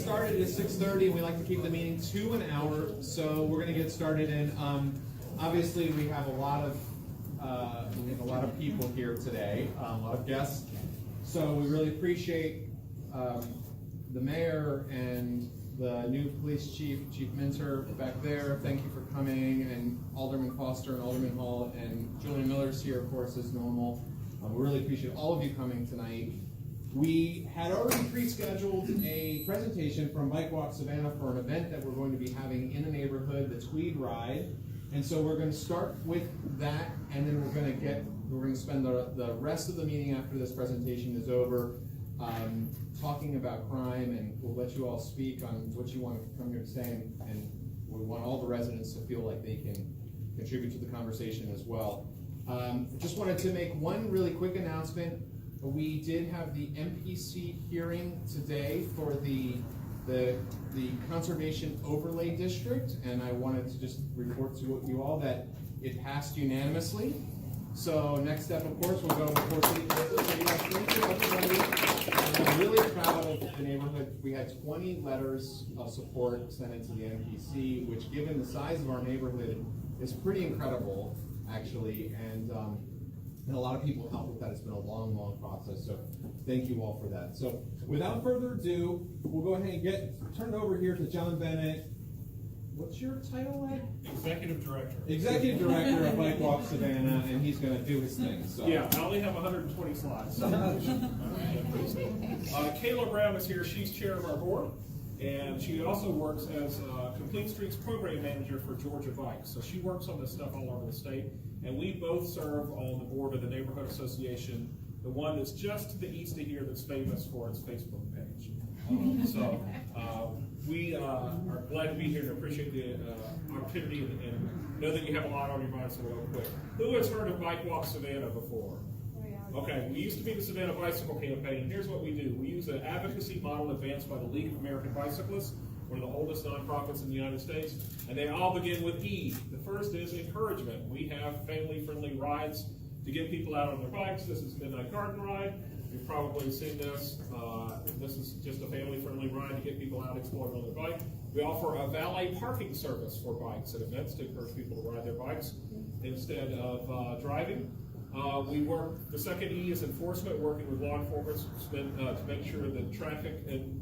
started at 6:30. We like to keep the meeting to an hour, so we're going to get started. And obviously, we have a lot of people here today, a lot of guests. So we really appreciate the mayor and the new police chief, Chief Minter, back there. Thank you for coming, and Alderman Foster and Alderman Hall, and Julian Miller's here, of course, as normal. We really appreciate all of you coming tonight. We had already pre-scheduled a presentation from Walk Savannah for an event that we're going to be having in the neighborhood, the Tweed Ride. And so we're going to start with that, and then we're going to spend the rest of the meeting after this presentation is over talking about crime, and we'll let you all speak on what you want to come here to say, and we want all the residents to feel like they can contribute to the conversation as well. Just wanted to make one really quick announcement. We did have the MPC hearing today for the Conservation Overlay District, and I wanted to just report to you all that it passed unanimously. So next step, of course, we'll go before City Council. So yes, thank you, everybody. I'm really proud of the neighborhood. We had 20 letters of support sent into the MPC, which, given the size of our neighborhood, is pretty incredible, actually. And a lot of people helped with that. It's been a long, long process. So thank you all for that. So without further ado, we'll go ahead and turn it over here to John Bennett. What's your title, Ed? Executive Director. Executive Director of Walk Savannah, and he's going to do his thing. So. Yeah, I only have 120 slides. Kayla Brown is here. She's chair of our board, and she also works as Complete Streets Program Manager for Georgia Bikes. So she works on this stuff all over the state, and we both serve on the board of the Neighborhood Association, the one that's just to the east of here that's famous for its Facebook page. We are glad to be here and appreciate the opportunity and know that you have a lot on your mind, so real quick. Who has heard of Walk Savannah before? Okay, we used to be the Savannah Bicycle Campaign. Here's what we do. We use an advocacy model advanced by the League of American Bicyclists, one of the oldest nonprofits in the United States, and they all begin with E. The first is encouragement. We have family-friendly rides to get people out on their bikes. This is Midnight Garden Ride. You've probably seen this. This is just a family-friendly ride to get people out exploring on their bike. We offer a valet parking service for bikes at events to encourage people to ride their bikes instead of driving. We work, the second E is enforcement, working with law enforcement to make sure that traffic and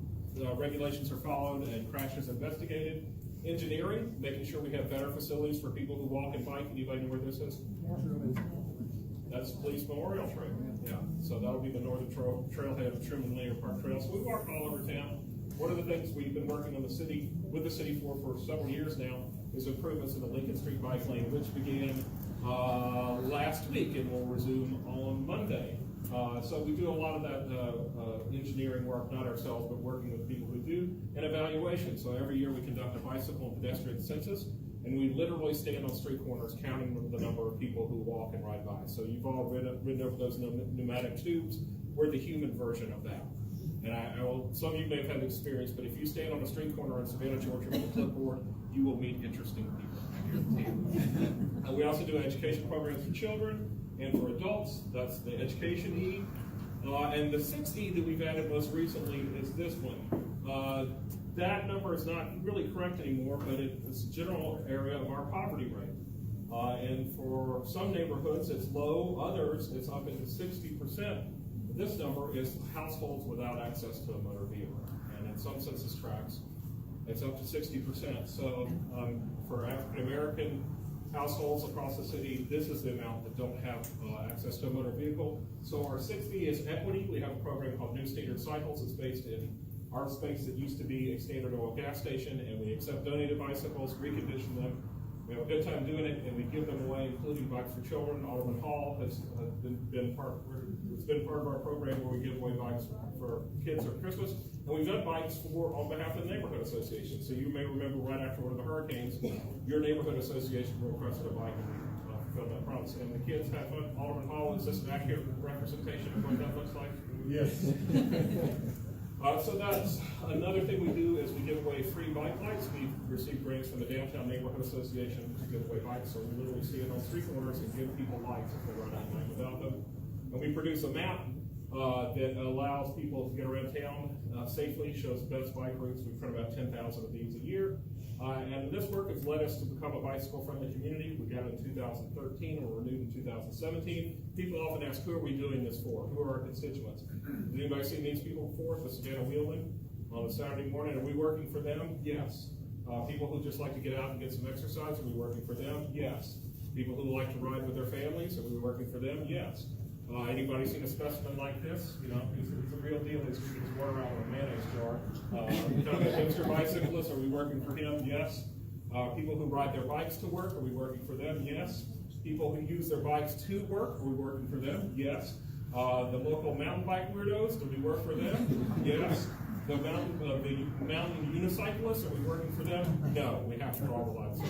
regulations are followed and crashes investigated. Engineering, making sure we have better facilities for people who walk and bike. Anybody know where this is? That's Police Memorial Trail. Yeah, so that'll be the northern trailhead of Truman Linear Park Trail. So we walk all over town. One of the things we've been working on with the city for several years now is improvements in the Lincoln Street bike lane, which began last week and will resume on Monday. So we do a lot of that engineering work, not ourselves, but working with people who do, and evaluation. So every year we conduct a bicycle and pedestrian census, and we literally stand on street corners counting the number of people who walk and ride by. So you've all ridden over those pneumatic tubes. We're the human version of that. And some of you may have had experience, but if you stand on a street corner in Savannah, Georgia with a clipboard, you will meet interesting people. We also do education programs for children and for adults. That's the education E. And the sixth E that we've added most recently is this one. That number is not really correct anymore, but it's a general area of our poverty rate. And for some neighborhoods, it's low. Others, it's up into 60%. This number is households without access to a motor vehicle. And in some census tracts, it's up to 60%. So for African-American households across the city, this is the amount that don't have access to a motor vehicle. So our 60 is equity. We have a program called New Standard Cycles. It's based in our space that used to be a Standard Oil gas station, and we accept donated bicycles, recondition them. We have a good time doing it, and we give them away, including bikes for children. Alderman Hall has been part of our program where we give away bikes for kids at Christmas. And we've done bikes on behalf of the neighborhood association. So you may remember right after one of the hurricanes, your neighborhood association requested a bike, and we fulfilled that promise. And the kids have fun. Alderman Hall, is this an accurate representation of what that looks like? Yes. So that's another thing we do is we give away free bike lights. We've received grants from the Downtown Neighborhood Association to give away bikes. So we literally stand on street corners and give people lights if they run out of night without them. And we produce a map that allows people to get around town safely, shows best bike routes. We print about 10,000 of these a year. And this work has led us to become a bicycle-friendly community. We got it in 2013 and we're renewed in 2017. People often ask, who are we doing this for? Who are our constituents? Has anybody seen these people before? The Savannah Wheelmen on a Saturday morning. Are we working for them? Yes. People who just like to get out and get some exercise, are we working for them? Yes. People who like to ride with their families, are we working for them? Yes. Anybody seen a specimen like this? You know, it's a real deal. He's drinking his water out of a mayonnaise jar. Kind of a hipster bicyclist, are we working for him? Yes. People who ride their bikes to work, are we working for them? Yes. People who use their bikes to work, are we working for them? Yes. The local mountain bike weirdos, do we work for them? Yes. The mountain unicyclists, are we working for them? No, we have to draw the lines.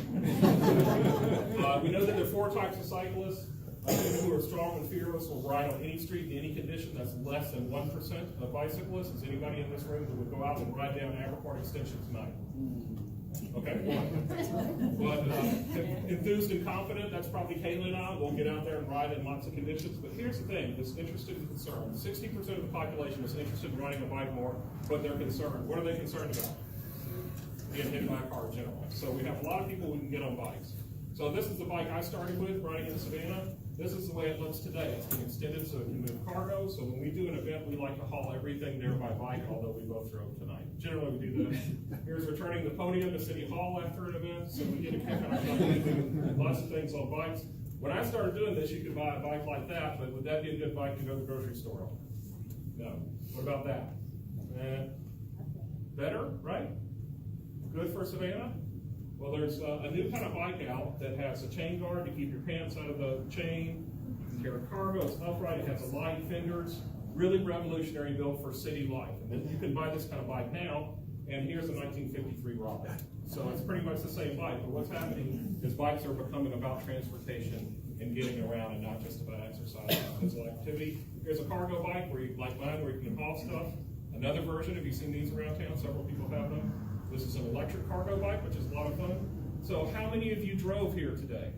We know that there are 4 types of cyclists. People who are strong and fearless will ride on any street in any condition. That's less than 1% of bicyclists. Is anybody in this room that would go out and ride down Abercorn Extension tonight? Okay. But enthused and confident, that's probably Kayla and I. We'll get out there and ride in lots of conditions. But here's the thing, that's interested and concerned. 60% of the population is interested in riding a bike more, but they're concerned. What are they concerned about? Being hit by a car in general. So we have a lot of people who can get on bikes. So this is the bike I started with, riding in Savannah. This is the way it looks today. It's been extended so it can move cargo. So when we do an event, we like to haul everything there by bike, although we both drove tonight. Generally, we do that. Here's returning the podium to City Hall after an event, so we get a kick out of doing lots of things on bikes. When I started doing this, you could buy a bike like that, but would that be a good bike to go to the grocery store on? No. What about that? Better, right? Good for Savannah? Well, there's a new kind of bike out that has a chain guard to keep your pants out of the chain. You can carry cargo, it's upright, it has a light fenders. Really revolutionary built for city life. And then you can buy this kind of bike now, and here's a 1953 Robin. So it's pretty much the same bike, but what's happening is bikes are becoming about transportation and getting around and not just about exercise and physical activity. Here's a cargo bike where you, like mine, where you can haul stuff. Another version, have you seen these around town? Several people have them. This is an electric cargo bike, which is a lot of fun. So how many of you drove here today?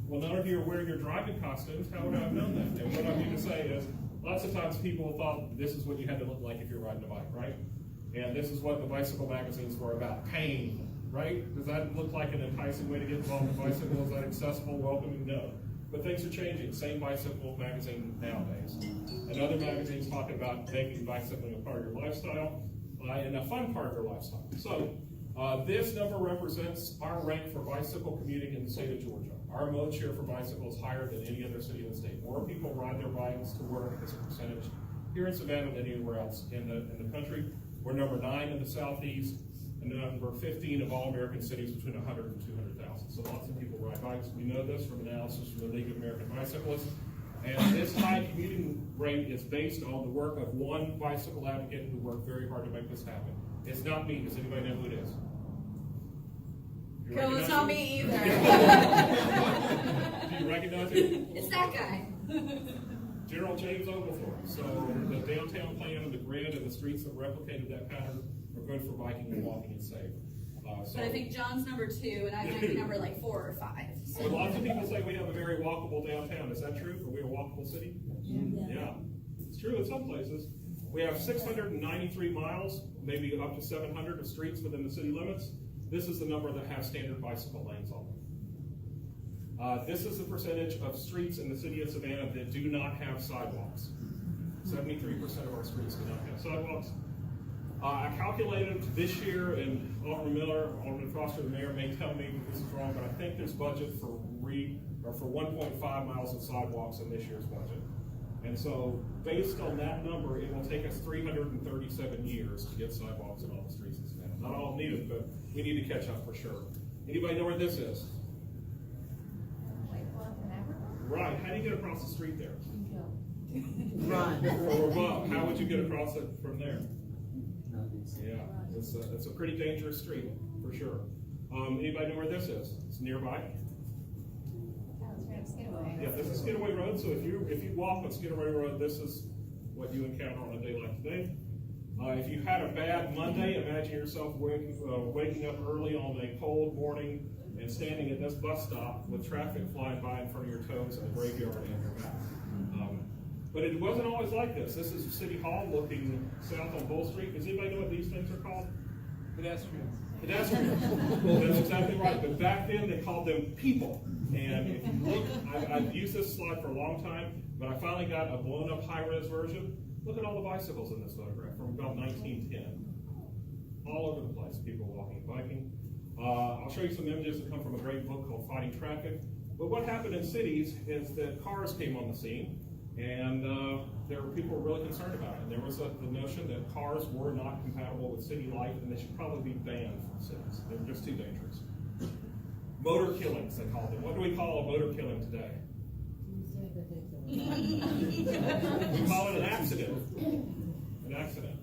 Well, none of you are wearing your driving costumes. How would I have known that? And what I mean to say is, lots of times people thought this is what you had to look like if you're riding a bike, right? And this is what the bicycle magazines were about, pain, right? Does that look like an enticing way to get involved in bicycle? Is that accessible, welcoming? No. But things are changing. Same bicycle magazine nowadays. And other magazines talking about making bicycling a part of your lifestyle. And a fun part of their lifestyle. So this number represents our rank for bicycle commuting in the state of Georgia. Our mode share for bicycles is higher than any other city in the state. More people ride their bikes to work as a percentage here in Savannah than anywhere else in the country. We're number 9 in the southeast and number 15 of all American cities between 100 and 200,000. So lots of people ride bikes. We know this from analysis from the League of American Bicyclists. And this high commuting rate is based on the work of one bicycle advocate who worked very hard to make this happen. It's not me. Does anybody know who it is? Well, it's not me either. Do you recognize it? It's that guy. General James Oglethorpe. So the downtown plan and the grid and the streets that replicated that pattern are good for biking and walking and safe. But I think John's number 2, and I might be number like 4 or 5. So. Well, lots of people say we have a very walkable downtown. Is that true? Are we a walkable city? Yeah. It's true in some places. We have 693 miles, maybe up to 700 of streets within the city limits. This is the number that have standard bicycle lanes on them. This is the percentage of streets in the city of Savannah that do not have sidewalks. 73% of our streets do not have sidewalks. I calculated this year, and Alderman Miller, Alderman Foster, the mayor, may tell me if this is wrong, but I think there's budget for 1.5 miles of sidewalks in this year's budget. And so, based on that number, it will take us 337 years to get sidewalks in all the streets in Savannah. Not all needed, but we need to catch up for sure. Anybody know where this is? Right. How do you get across the street there? Run. Or above. How would you get across it from there? Yeah, it's a pretty dangerous street, for sure. Anybody know where this is? It's nearby. Yeah, this is Skidaway Road, so if you walk on Skidaway Road, this is what you encounter on a day like today. If you had a bad Monday, imagine yourself waking up early on a cold morning and standing at this bus stop with traffic flying by in front of your toes and the graveyard in your back. But it wasn't always like this. This is City Hall looking south on Bull Street. Does anybody know what these things are called? Pedestrians. Pedestrians. That's exactly right. But back then they called them people. And if you look, I've used this slide for a long time, but I finally got a blown up high-res version. Look at all the bicycles in this photograph from about 1910. All over the place, people walking and biking. I'll show you some images that come from a great book called Fighting Traffic. But what happened in cities is that cars came on the scene, and people were really concerned about it. And there was the notion that cars were not compatible with city life, and they should probably be banned from cities. They were just too dangerous. Motor killings, they called them. What do we call a motor killing today? We call it an accident. An accident.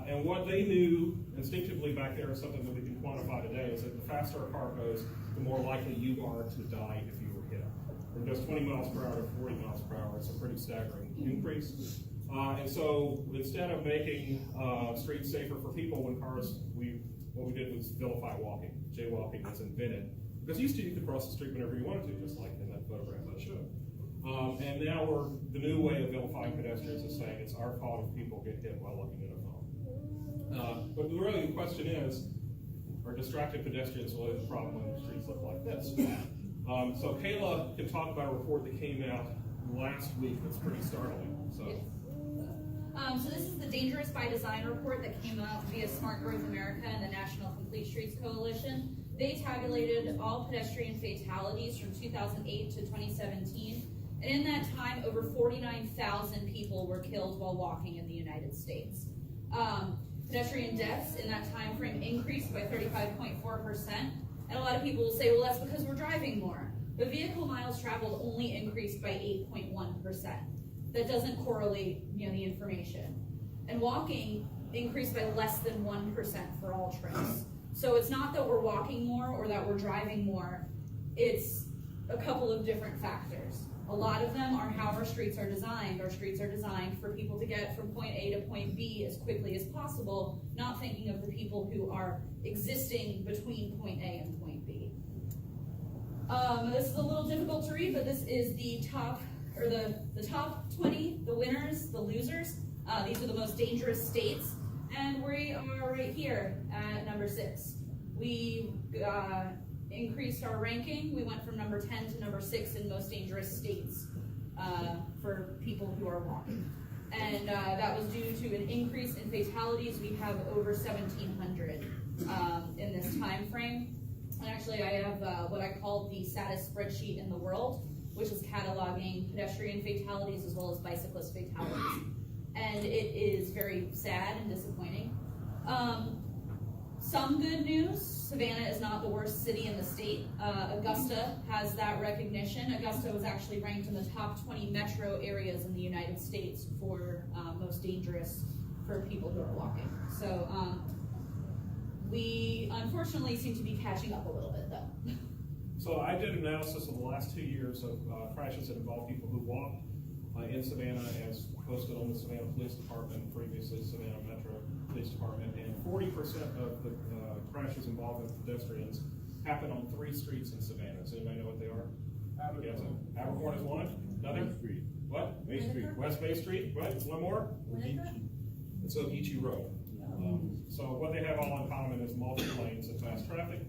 And what they knew instinctively back there is something that we can quantify today, is that the faster a car goes, the more likely you are to die if you were hit. From just 20 miles per hour to 40 miles per hour, it's a pretty staggering increase. And so instead of making streets safer for people when cars, what we did was vilify walking. Jaywalking was invented. Because used to you could cross the street whenever you wanted to, just like in that photograph I showed. And now the new way of vilifying pedestrians is saying it's our fault if people get hit while looking at a phone. But really the question is, are distracted pedestrians really the problem when the streets look like this? So Kayla can talk about a report that came out last week that's pretty startling. So this is the Dangerous by Design report that came out via Smart Growth America and the National Complete Streets Coalition. They tabulated all pedestrian fatalities from 2008 to 2017. And in that time, over 49,000 people were killed while walking in the United States. Pedestrian deaths in that time frame increased by 35.4%. And a lot of people will say, well, that's because we're driving more. But vehicle miles traveled only increased by 8.1%. That doesn't correlate, the information. And walking increased by less than 1% for all trips. So it's not that we're walking more or that we're driving more. It's a couple of different factors. A lot of them are how our streets are designed. Our streets are designed for people to get from point A to point B as quickly as possible, not thinking of the people who are existing between point A and point B. This is a little difficult to read, but this is the top 20, the winners, the losers. These are the most dangerous states, and we are right here at number 6. We increased our ranking. We went from number 10 to number 6 in most dangerous states for people who are walking. And that was due to an increase in fatalities. We have over 1,700 in this time frame. And actually I have what I call the saddest spreadsheet in the world, which is cataloging pedestrian fatalities as well as bicyclist fatalities. And it is very sad and disappointing. Some good news, Savannah is not the worst city in the state. Augusta has that recognition. Augusta was actually ranked in the top 20 metro areas in the United States for most dangerous for people who are walking. So we unfortunately seem to be catching up a little bit though. So I did an analysis of the last 2 years of crashes that involve people who walk in Savannah, as posted on the Savannah Police Department, previously Savannah Metro Police Department, and 40% of the crashes involving pedestrians happen on 3 streets in Savannah. Does anybody know what they are? Yes, Abercorn is one. Another? Street. What? Bay Street. West Bay Street. Right. One more? It's Ogeechee Road. So what they have all in common is multiple lanes of fast traffic.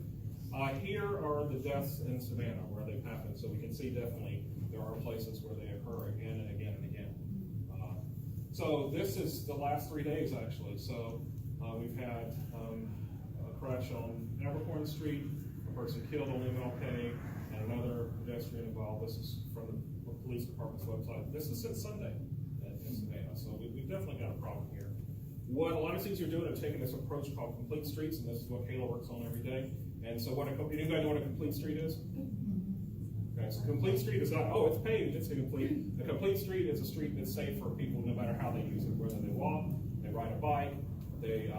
Here are the deaths in Savannah where they've happened, so we can see definitely there are places where they occur again and again and again. So this is the last 3 days actually. So we've had a crash on Abercorn Street, a person killed on MLK, and another pedestrian involved. This is from the police department's website. This is since Sunday in Savannah, so we've definitely got a problem here. What a lot of cities are doing are taking this approach called complete streets, and this is what Kayla works on every day. And so anybody know what a complete street is? Okay, so complete street is not, oh, it's paved, it's incomplete. A complete street is a street that's safe for people no matter how they use it, whether they walk, they ride a bike, they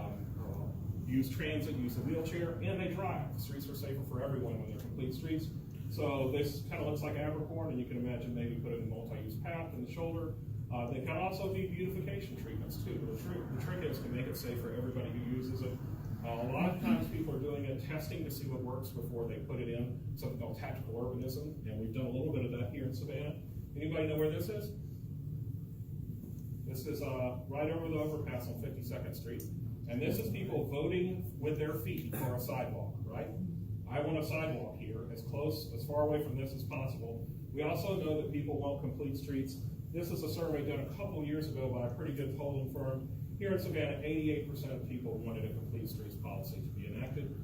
use transit, use a wheelchair, and they drive. The streets are safer for everyone when they're complete streets. So this kind of looks like Abercorn, and you can imagine maybe put in a multi-use path in the shoulder. They can also be beautification treatments too. The trick is to make it safe for everybody who uses it. A lot of times people are doing it, testing to see what works before they put it in, something called tactical urbanism, and we've done a little bit of that here in Savannah. Anybody know where this is? This is right over the overpass on 52nd Street. And this is people voting with their feet for a sidewalk, right? I want a sidewalk here, as far away from this as possible. We also know that people want complete streets. This is a survey done a couple years ago by a pretty good polling firm. Here in Savannah, 88% of people wanted a complete streets policy to be enacted.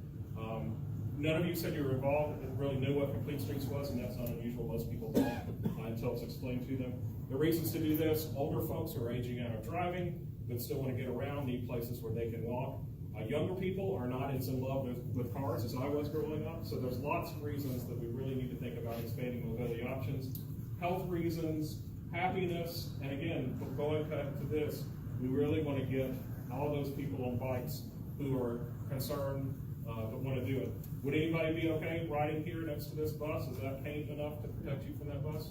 None of you said you were involved and really knew what complete streets was, and that's not unusual. Most people don't until it's explained to them. The reasons to do this: older folks who are aging out of driving but still want to get around, need places where they can walk. Younger people are not as in love with cars as I was growing up, so there's lots of reasons that we really need to think about expanding mobility options. Health reasons, happiness, and again, going back to this, we really want to get all those people on bikes who are concerned but want to do it. Would anybody be okay riding here next to this bus? Is that paint enough to protect you from that bus?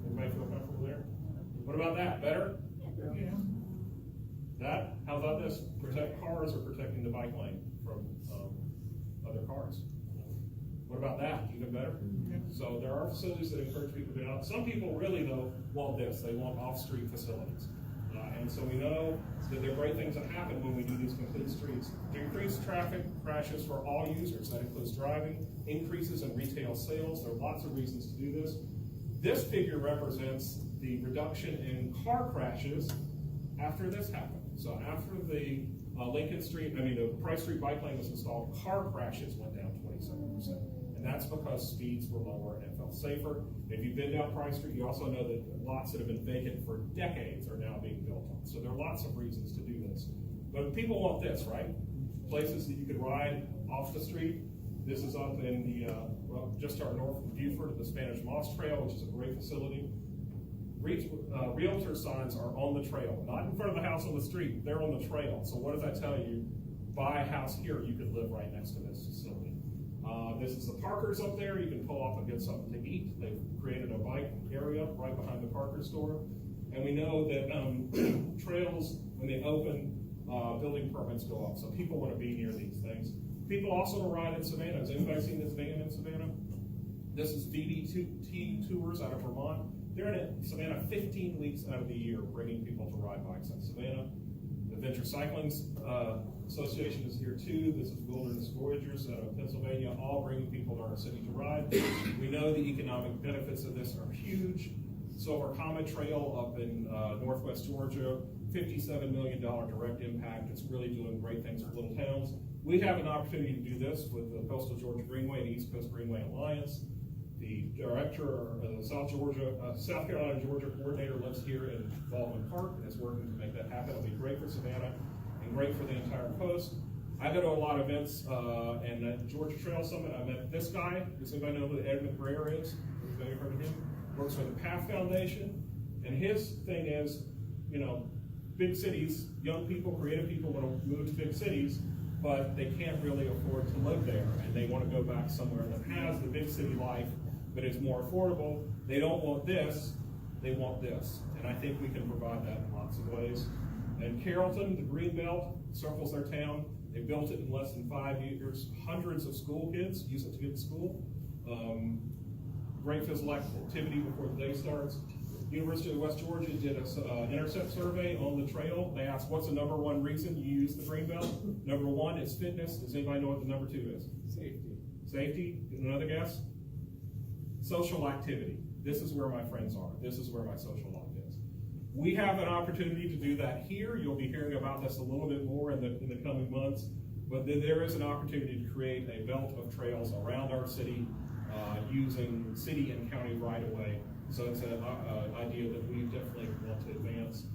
Everybody feel comfortable there? What about that? Better? Yeah. That? How about this? Protect cars or protecting the bike lane from other cars? What about that? Even better? Yeah. So there are facilities that encourage people to get out. Some people really, though, want this. They want off-street facilities. And so we know that there are great things that happen when we do these complete streets. Decreased traffic crashes for all users. That includes driving, increases in retail sales. There are lots of reasons to do this. This figure represents the reduction in car crashes after this happened. So after the the Price Street bike lane was installed, car crashes went down 27%. And that's because speeds were lower and felt safer. If you've been down Price Street, you also know that lots that have been vacant for decades are now being built on. So there are lots of reasons to do this. But people want this, right? Places that you could ride off the street. This is up in the, just our north of Buford at the Spanish Moss Trail, which is a great facility. Realtor signs are on the trail, not in front of the house on the street. They're on the trail. So what does that tell you? Buy a house here, you could live right next to this facility. This is the Parkers up there. You can pull off and get something to eat. They've created a bike area right behind the Parker store. And we know that trails, when they open, building permits go up. So people want to be near these things. People also want to ride in Savannah. Has anybody seen this van in Savannah? This is VDT Tours out of Vermont. They're in Savannah 15 weeks out of the year, bringing people to ride bikes in Savannah. The Venture Cycling Association is here too. This is Wilderness Voyagers out of Pennsylvania, all bringing people to our city to ride. We know the economic benefits of this are huge. Silver Comet Trail up in northwest Georgia, $57 million direct impact. It's really doing great things for little towns. We have an opportunity to do this with the Coastal Georgia Greenway and East Coast Greenway Alliance. The director of the South Carolina Georgia coordinator lives here in Baldwin Park and is working to make that happen. It'll be great for Savannah and great for the entire coast. I go to a lot of events, and at Georgia Trail Summit, I met this guy. Does anybody know who Ed McBrayer is? Anybody heard of him? Works for the PATH Foundation, and his thing is, big cities, young people, creative people want to move to big cities, but they can't really afford to live there, and they want to go back somewhere that has the big city life, but is more affordable. They don't want this, they want this. And I think we can provide that in lots of ways. And Carrollton, the Greenbelt, circles their town. They built it in less than 5 years. Hundreds of school kids use it to get to school. Great physical activity before the day starts. University of West Georgia did an intercept survey on the trail. They asked, what's the #1 reason you use the Greenbelt? #1 is fitness. Does anybody know what the #2 is? Safety. Safety? Another guess? Social activity. This is where my friends are. This is where my social life is. We have an opportunity to do that here. You'll be hearing about this a little bit more in the coming months. But there is an opportunity to create a belt of trails around our city using city and county right-of-way. So it's an idea that we definitely want to advance.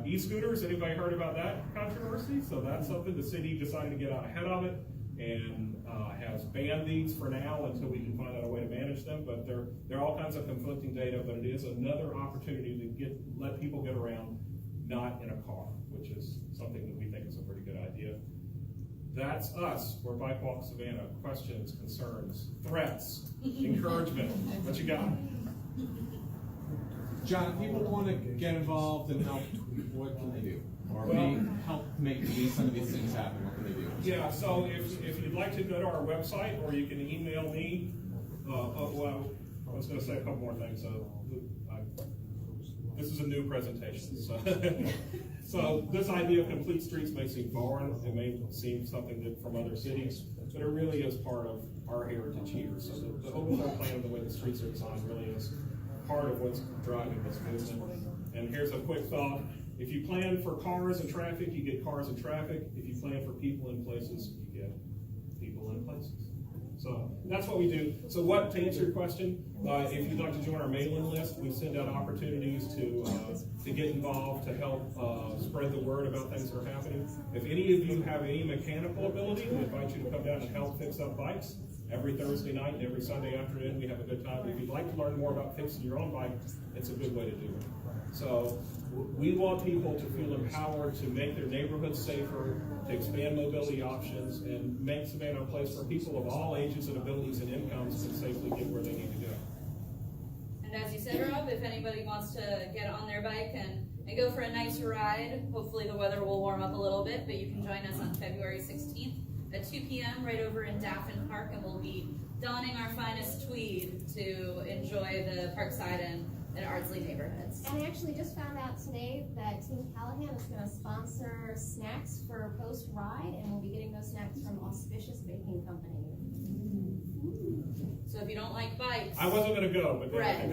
E-scooters, anybody heard about that controversy? So that's something the city decided to get out ahead of it and has banned these for now until we can find out a way to manage them. But there are all kinds of conflicting data, but it is another opportunity to let people get around, not in a car, which is something that we think is a pretty good idea. That's us. We're Bike Walk Savannah. Questions, concerns, threats, encouragement. What you got? John, if people want to get involved and help, what can they do? Or help make some of these things happen, what can they do? Yeah, so if you'd like to go to our website, or you can email me. I was going to say a couple more things. The This is a new presentation, so. So this idea of complete streets may seem foreign, it may seem something that from other cities, but it really is part of our heritage here. So the overall plan of the way the streets are designed really is part of what's driving this movement. And here's a quick thought. If you plan for cars and traffic, you get cars and traffic. If you plan for people and places, you get people and places. So that's what we do. So to answer your question, if you'd like to join our mailing list, we send out opportunities to get involved, to help spread the word about things that are happening. If any of you have any mechanical ability, we invite you to come down and help fix up bikes. Every Thursday night and every Sunday afternoon, we have a good time. If you'd like to learn more about fixing your own bike, it's a good way to do it. So we want people to feel empowered to make their neighborhoods safer, to expand mobility options, and make Savannah a place where people of all ages and abilities and incomes can safely get where they need to go. And as you said, Rob, if anybody wants to get on their bike and go for a nice ride, hopefully the weather will warm up a little bit, but you can join us on February 16th at 2 p.m. right over in Daffin Park, and we'll be donning our finest tweed to enjoy the Parkside and Ardsley neighborhoods. And I actually just found out today that Team Callahan is going to sponsor snacks for post-ride, and we'll be getting those snacks from Auspicious Baking Company. So if you don't like bikes, I wasn't going to go, but bread.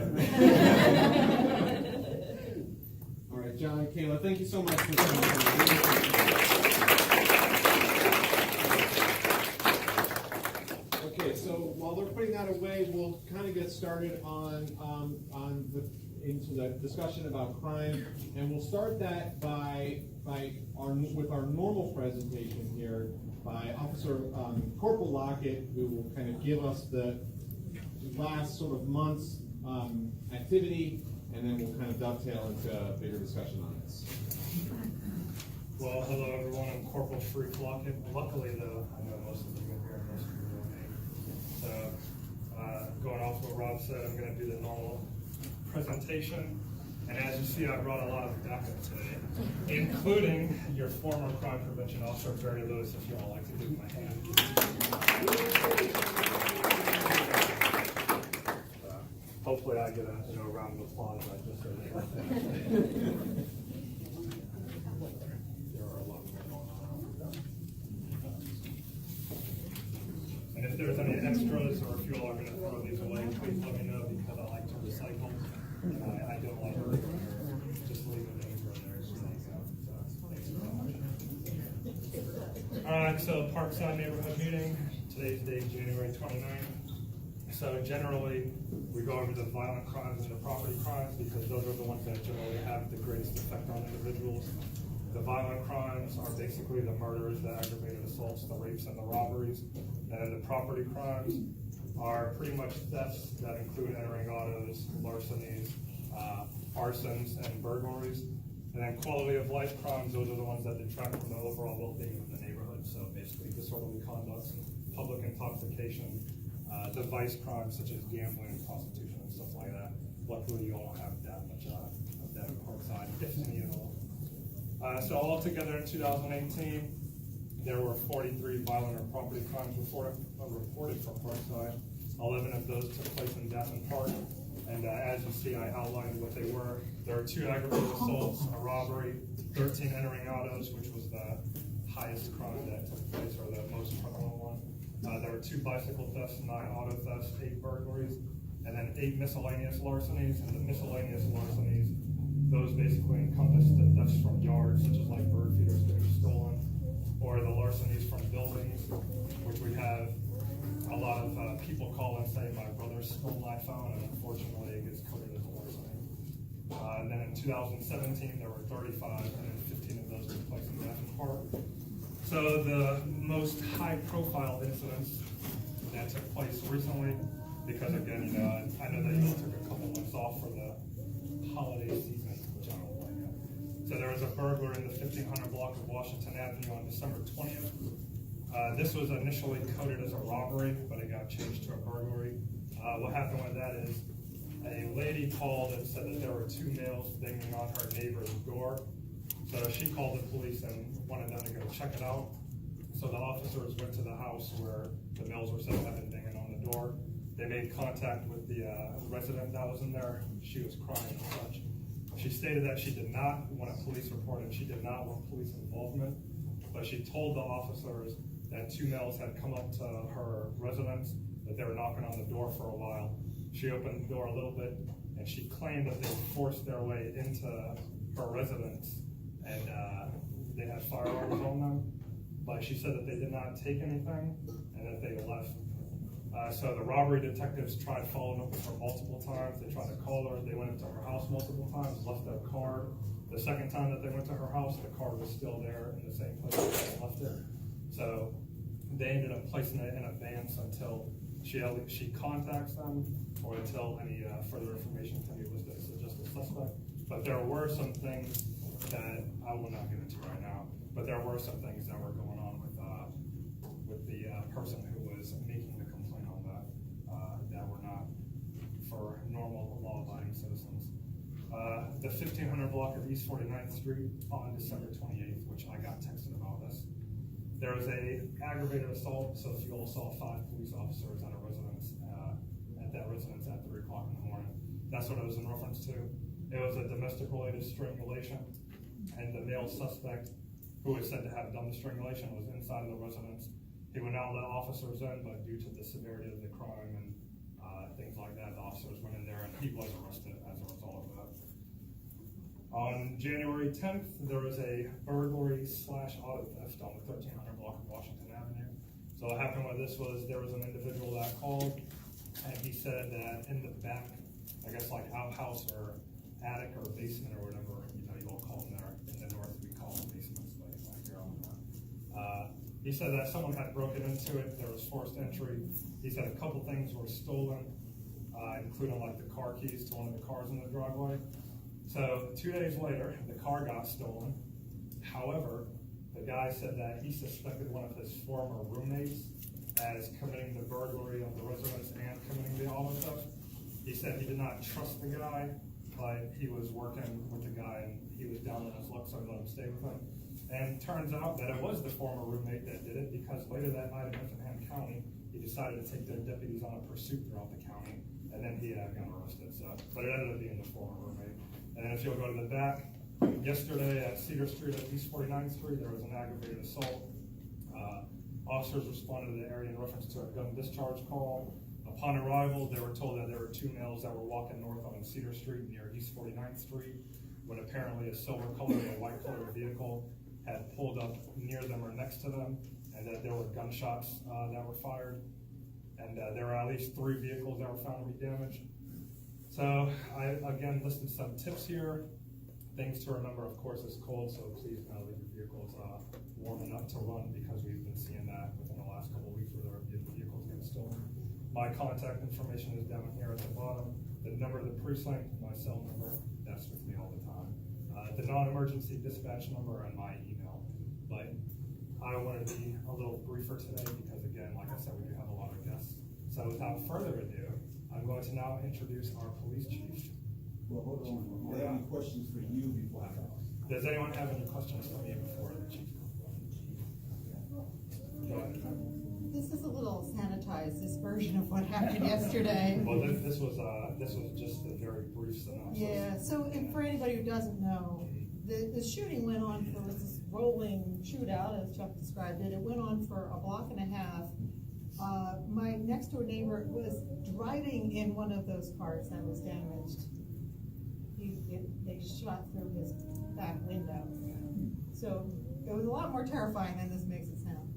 All right, John and Kayla, thank you so much for coming. Okay, so while they're putting that away, we'll kind of get started into the discussion about crime, and we'll start that with our normal presentation here by Officer Corporal Lockett, who will kind of give us the last sort of month's activity, and then we'll kind of dovetail into a bigger discussion on this. Well, hello everyone, I'm Corporal Freak Lockett. Luckily though, I know most of you are here and most of you know me. So, going off what Rob said, I'm going to do the normal presentation. And as you see, I brought a lot of backup today, including your former crime prevention officer, Barry Lewis, if you all like to give him a hand. Hopefully I get a round of applause like this. And if there's any extras, or if you all are going to throw these away, please let me know, because I like to recycle. And I don't like to just leave it anywhere there. So, alright, so Parkside neighborhood meeting. Today's date, January 29th. So generally, we go over the violent crimes and the property crimes, because those are the ones that generally have the greatest effect on individuals. The violent crimes are basically the murders, the aggravated assaults, the rapes, and the robberies. And then the property crimes are pretty much thefts that include entering autos, larcenies, arsons, and burglaries. And then quality of life crimes, those are the ones that detract from the overall well-being of the neighborhood. So basically disorderly conduct, public intoxication, device crimes such as gambling, prostitution, and stuff like that. Luckily, you all don't have that much of that on Parkside, if any at all. So altogether in 2018, there were 43 violent or property crimes reported from Parkside. 11 of those took place in Daffin Park. And as you see, I outlined what they were. There were 2 aggravated assaults, a robbery, 13 entering autos, which was the highest crime that took place, or the most criminal one. There were 2 bicycle thefts, 9 auto thefts, 8 burglaries, and then 8 miscellaneous larcenies. And the miscellaneous larcenies, those basically encompass the thefts from yards, such as like bird feeders that are stolen, or the larcenies from buildings, which we have a lot of people call and say, my brother stole my phone, and unfortunately it gets coded as a larceny. And then in 2017, there were 35, and then 15 of those took place in Daffin Park. So the most high-profile incidents that took place recently, because again, I know that you all took a couple months off for the holiday season, which I don't like. So there was a burglar in the 1500 block of Washington Avenue on December 20th. This was initially coded as a robbery, but it got changed to a burglary. What happened with that is a lady called and said that there were 2 males banging on her neighbor's door. So she called the police and wanted them to go check it out. So the officers went to the house where the males were said to have been banging on the door. They made contact with the resident that was in there. She was crying and such. She stated that she did not want a police report and she did not want police involvement, but she told the officers that 2 males had come up to her residence, that they were knocking on the door for a while. She opened the door a little bit, and she claimed that they forced their way into her residence, and they had firearms on them, but she said that they did not take anything, and that they left. So the robbery detectives tried following up with her multiple times. They tried to call her. They went into her house multiple times, left their car. The second time that they went to her house, the car was still there in the same place that they left it. So they ended up placing it in abeyance until she contacts them, or until any further information can be listed as just a suspect. But there were some things that I will not get into right now, but there were some things that were going on with the person who was making the complaint on that were not for normal law-abiding citizens. The 1500 block of East 49th Street on December 28th, which I got texted about this. There was a aggravated assault, so if you all saw 5 police officers at a residence, at that residence at 3 o'clock in the morning. That's what it was in reference to. It was a domestic related strangulation, and the male suspect, who was said to have done the strangulation, was inside of the residence. He would not let officers in, but due to the severity of the crime and things like that, the officers went in there and he was arrested as a result of that. On January 10th, there was a burglary / auto theft on the 1300 block of Washington Avenue. So what happened with this was there was an individual that called, and he said that in the back, I guess like outhouse or attic or basement or whatever, you all call them there. In the north, we call them basements, but like here on that. He said that someone had broken into it. There was forced entry. He said a couple things were stolen, including like the car keys to one of the cars in the driveway. So 2 days later, the car got stolen. However, the guy said that he suspected one of his former roommates as committing the burglary of the residence and committing the auto theft. He said he did not trust the guy, but he was working with the guy and he was down on his luck, so he let him stay with him. And turns out that it was the former roommate that did it, because later that night in Effingham County, he decided to take their deputies on a pursuit throughout the county, and then he got arrested. So, but it ended up being the former roommate. And if you'll go to the back, yesterday at Cedar Street at East 49th Street, there was an aggravated assault. Officers responded to the area in reference to a gun discharge call. Upon arrival, they were told that there were 2 males that were walking north on Cedar Street near East 49th Street, when apparently a silver-colored or white-colored vehicle had pulled up near them or next to them, and that there were gunshots that were fired. And there were at least 3 vehicles that were found to be damaged. So I again listed some tips here. Things to remember, of course, it's cold, so please know that your vehicle's warm enough to run, because we've been seeing that within the last couple of weeks where there are vehicles getting stolen. My contact information is down here at the bottom. The number of the precinct, my cell number, that's with me all the time. The non-emergency dispatch number and my email. But I wanted to be a little briefer today because, again, like I said, we do have a lot of guests. So without further ado, I'm going to now introduce our police chief. Well, hold on. Do you have any questions for you before I go? Does anyone have any questions for me before the chief? Go ahead. This is a little sanitized, this version of what happened yesterday. Well, this was just a very brief synopsis. Yeah, so and for anybody who doesn't know, the shooting went on for this rolling shootout, as Chuck described it. It went on for a block and a half. My next door neighbor was driving in one of those cars that was damaged. They shot through his back window. So it was a lot more terrifying than this makes it sound.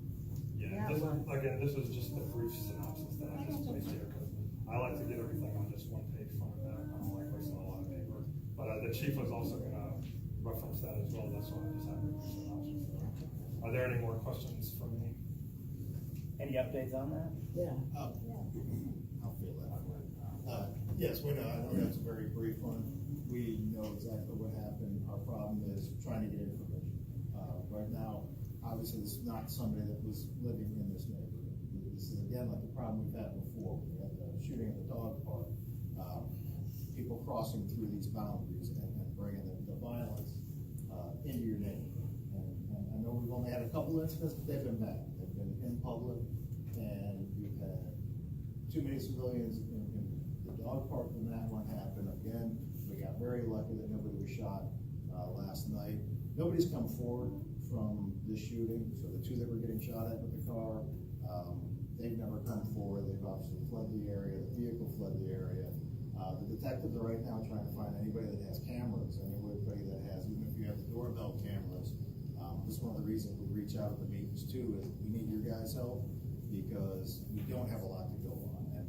Yeah, this was just a brief synopsis that I just placed here, because I like to get everything on just one page front and back. I don't like wasting a lot of paper. But the chief was also going to reference that as well. That's why I just had a brief synopsis there. Are there any more questions for me? Any updates on that? Yeah. I'll feel that. Yes, we know. I know that's a very brief one. We know exactly what happened. Our problem is trying to get information. Right now, obviously, this is not somebody that was living in this neighborhood. This is, again, like the problem we've had before. We had the shooting at the dog park, people crossing through these boundaries and bringing the violence into your neighborhood. And I know we've only had a couple incidents, but they've been bad. They've been in public, and we've had too many civilians in the dog park when that one happened. Again, we got very lucky that nobody was shot last night. Nobody's come forward from this shooting, so the two that were getting shot at with the car, they've never come forward. They've obviously fled the area, the vehicle fled the area. The detectives are right now trying to find anybody that has cameras, anybody that has, even if you have the doorbell cameras. This is one of the reasons we reach out at the meetings too, is we need your guys' help, because we don't have a lot to go on. And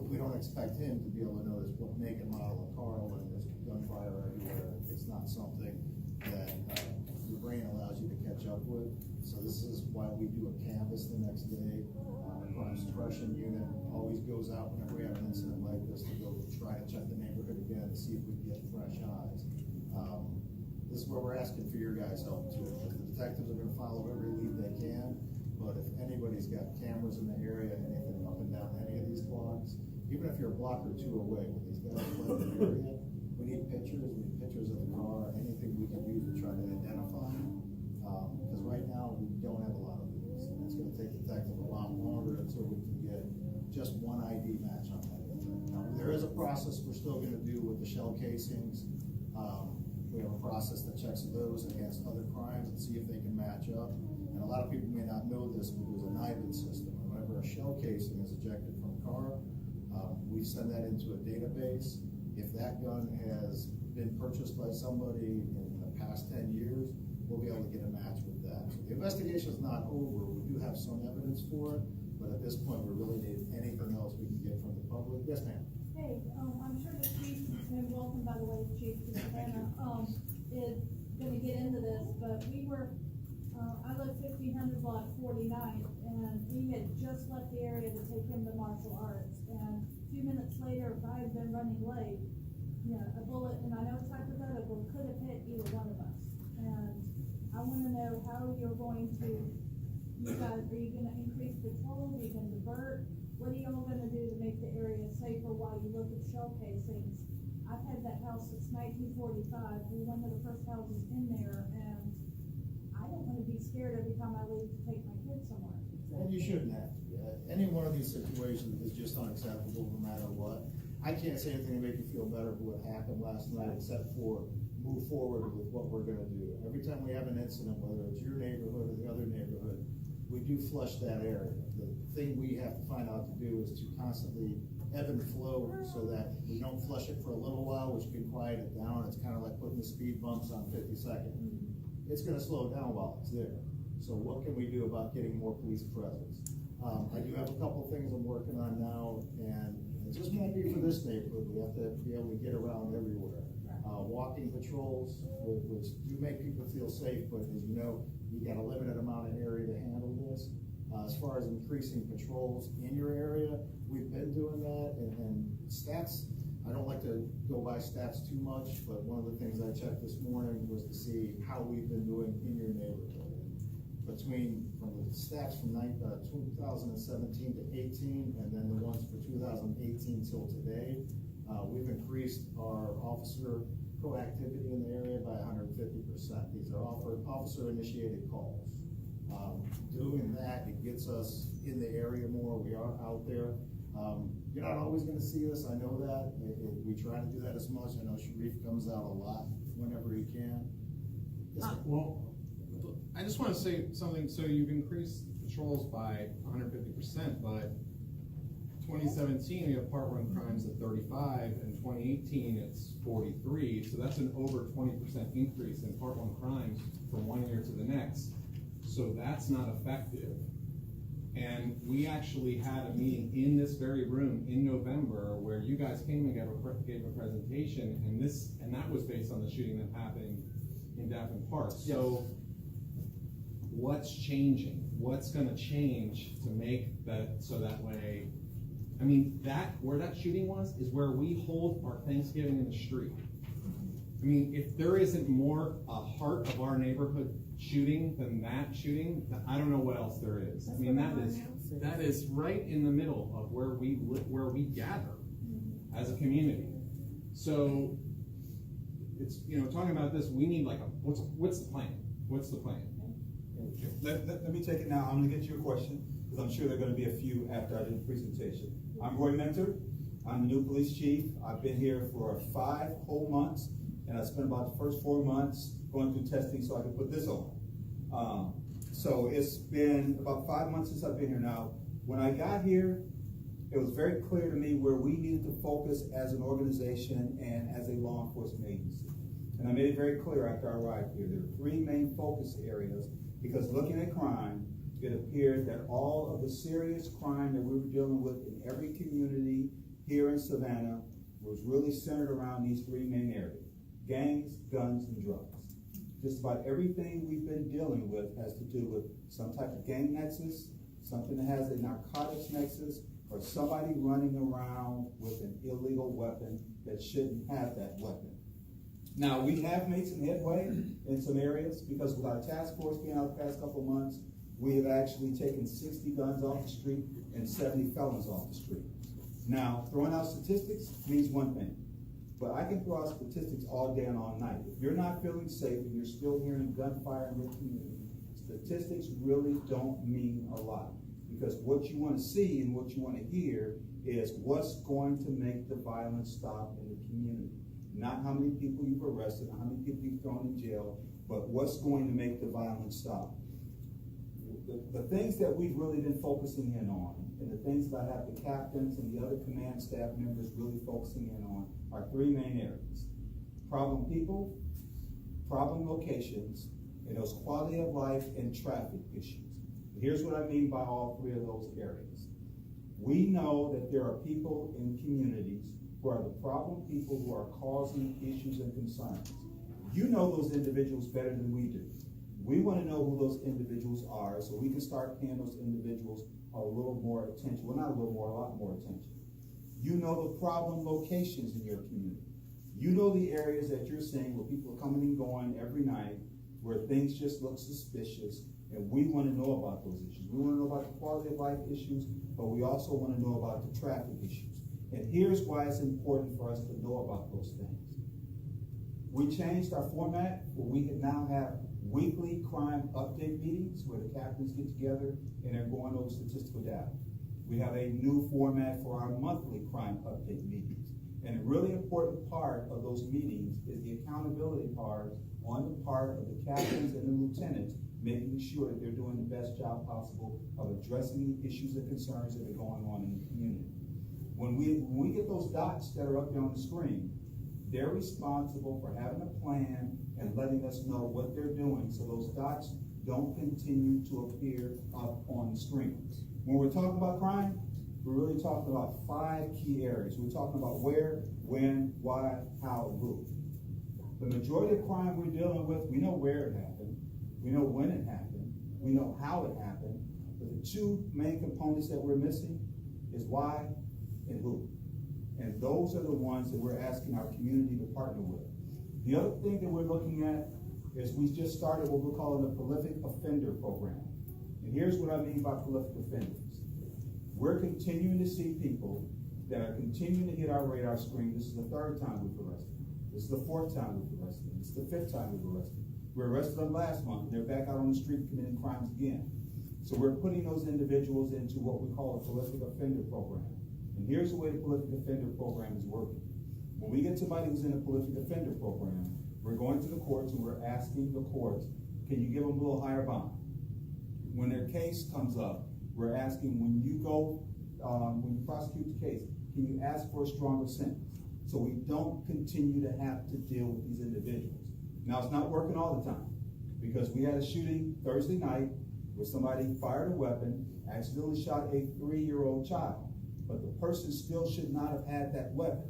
we don't expect him to be able to notice what make and model of car when there's gunfire everywhere. It's not something that your brain allows you to catch up with. So this is why we do a canvas the next day. Our crime suppression unit always goes out whenever we have an incident like this to go try to check the neighborhood again to see if we can get fresh eyes. This is where we're asking for your guys' help too. The detectives are gonna follow every lead they can, but if anybody's got cameras in the area, anything up and down any of these blocks, even if you're a block or two away, when these guys fled the area, we need pictures of the car, anything we can use to try to identify them. Because right now, we don't have a lot of these, and it's gonna take the detective a lot longer until we can get just one ID match on that. Now, there is a process we're still gonna do with the shell casings. We have a process that checks those against other crimes and see if they can match up. And a lot of people may not know this, but there's a NIBID system. Whenever a shell casing is ejected from a car, we send that into a database. If that gun has been purchased by somebody in the past 10 years, we'll be able to get a match with that. So the investigation is not over. We do have some evidence for it, but at this point, we really need anything else we can get from the public. Yes, ma'am. Hey, I'm sure the chief, and welcome by the way, Chief Savannah, is gonna get into this, but we were, I live 1500 block 49, and we had just left the area to take him to martial arts, and a few minutes later, if I had been running late, you know, a bullet, and I know it's hypothetical, could have hit either one of us. And I wanna know how you're going to, you guys, are you gonna increase patrol, are you gonna divert? What are y'all gonna do to make the area safer while you look at shell casings? I've had that house since 1945, we're one of the first houses in there, and I don't wanna be scared every time I leave to take my kids somewhere. And you shouldn't have to. Any one of these situations is just unacceptable no matter what. I can't say anything to make you feel better for what happened last night, except for move forward with what we're gonna do. Every time we have an incident, whether it's your neighborhood or the other neighborhood, we do flush that area. The thing we have to find out to do is to constantly ebb and flow so that we don't flush it for a little while, which can quiet it down. It's kind of like putting the speed bumps on 52nd. It's gonna slow down while it's there. So what can we do about getting more police presence? I do have a couple things I'm working on now, and it just won't be for this neighborhood. We have to be able to get around everywhere. Walking patrols, which do make people feel safe, but as you know, you got a limited amount of area to handle this. As far as increasing patrols in your area, we've been doing that, and stats, I don't like to go by stats too much, but one of the things I checked this morning was to see how we've been doing in your neighborhood. From the stats from 2017 to 18, and then the ones for 2018 till today, we've increased our officer proactivity in the area by 150%. These are officer-initiated calls. Doing that, it gets us in the area more. We are out there. You're not always going to see us. I know that. We try to do that as much. I know Sharif comes out a lot whenever he can. Well, I just want to say something. So you've increased patrols by 150%, but 2017 we have part one crimes at 35, and 2018 it's 43. So that's an over 20% increase in part one crimes from one year to the next. So that's not effective. And we actually had a meeting in this very room in November where you guys came and gave a presentation, and that was based on the shooting that happened in Daphne Park. So what's changing? What's going to change to make that so that way? I mean, where that shooting was is where we hold our Thanksgiving in the street. I mean, if there isn't more a heart of our neighborhood shooting than that shooting, I don't know what else there is. I mean, that is right in the middle of where we gather as a community. So it's, talking about this, we need like what's the plan? What's the plan? Okay. Let me take it now. I'm going to get you a question, because I'm sure there are going to be a few after I do the presentation. I'm Roy Mentor. I'm the new police chief. I've been here for 5 whole months. and I spent about the first 4 months going through testing so I could put this on. So it's been about 5 months since I've been here now. When I got here, it was very clear to me where we needed to focus as an organization and as a law enforcement agency. And I made it very clear after I arrived here. There are 3 main focus areas, because looking at crime, it appeared that all of the serious crime that we were dealing with in every community here in Savannah was really centered around these 3 main areas: gangs, guns, and drugs. Just about everything we've been dealing with has to do with some type of gang nexus, something that has a narcotics nexus, or somebody running around with an illegal weapon that shouldn't have that weapon. Now, we have made some headway in some areas, because with our task force being out the past couple of months, we have actually taken 60 guns off the street and 70 felons off the street. Now, throwing out statistics means one thing, but I can throw out statistics all day and all night. If you're not feeling safe and you're still hearing gunfire in your community, statistics really don't mean a lot, because what you want to see and what you want to hear is what's going to make the violence stop in the community. Not how many people you've arrested, not how many people you've thrown in jail, but what's going to make the violence stop. The things that we've really been focusing in on, and the things that I have the captains and the other command staff members really focusing in on, are 3 main areas: problem people, problem locations, and those quality of life and traffic issues. Here's what I mean by all 3 of those areas. We know that there are people in communities who are the problem people who are causing issues and concerns. You know those individuals better than we do. We want to know who those individuals are so we can start paying those individuals a little more attention. Well, not a little more, a lot more attention. You know the problem locations in your community. You know the areas that you're seeing where people are coming and going every night, where things just look suspicious, and we want to know about those issues. We want to know about the quality of life issues, but we also want to know about the traffic issues. And here's why it's important for us to know about those things. We changed our format where we now have weekly crime update meetings where the captains get together and they're going over statistical data. We have a new format for our monthly crime update meetings. And a really important part of those meetings is the accountability part on the part of the captains and the lieutenants, making sure that they're doing the best job possible of addressing the issues and concerns that are going on in the community. When we get those dots that are up there on the screen, they're responsible for having a plan and letting us know what they're doing so those dots don't continue to appear up on the screen. When we're talking about crime, we're really talking about 5 key areas. We're talking about where, when, why, how, and who. The majority of crime we're dealing with, we know where it happened, we know when it happened, we know how it happened, but the 2 main components that we're missing is why and who. And those are the ones that we're asking our community to partner with. The other thing that we're looking at is we just started what we're calling the Prolific Offender Program. And here's what I mean by prolific offenders. We're continuing to see people that are continuing to hit our radar screen. This is the 3rd time we've arrested them. This is the 4th time we've arrested them. This is the 5th time we've arrested them. We arrested them last month, and they're back out on the street committing crimes again. So we're putting those individuals into what we call a Prolific Offender Program. And here's the way the Prolific Offender Program is working. When we get somebody who's in a Prolific Offender Program, we're going to the courts and we're asking the courts, can you give them a little higher bond? When their case comes up, we're asking, when you prosecute the case, can you ask for a stronger sentence? So we don't continue to have to deal with these individuals. Now, it's not working all the time, because we had a shooting Thursday night where somebody fired a weapon, accidentally shot a 3-year-old child, but the person still should not have had that weapon.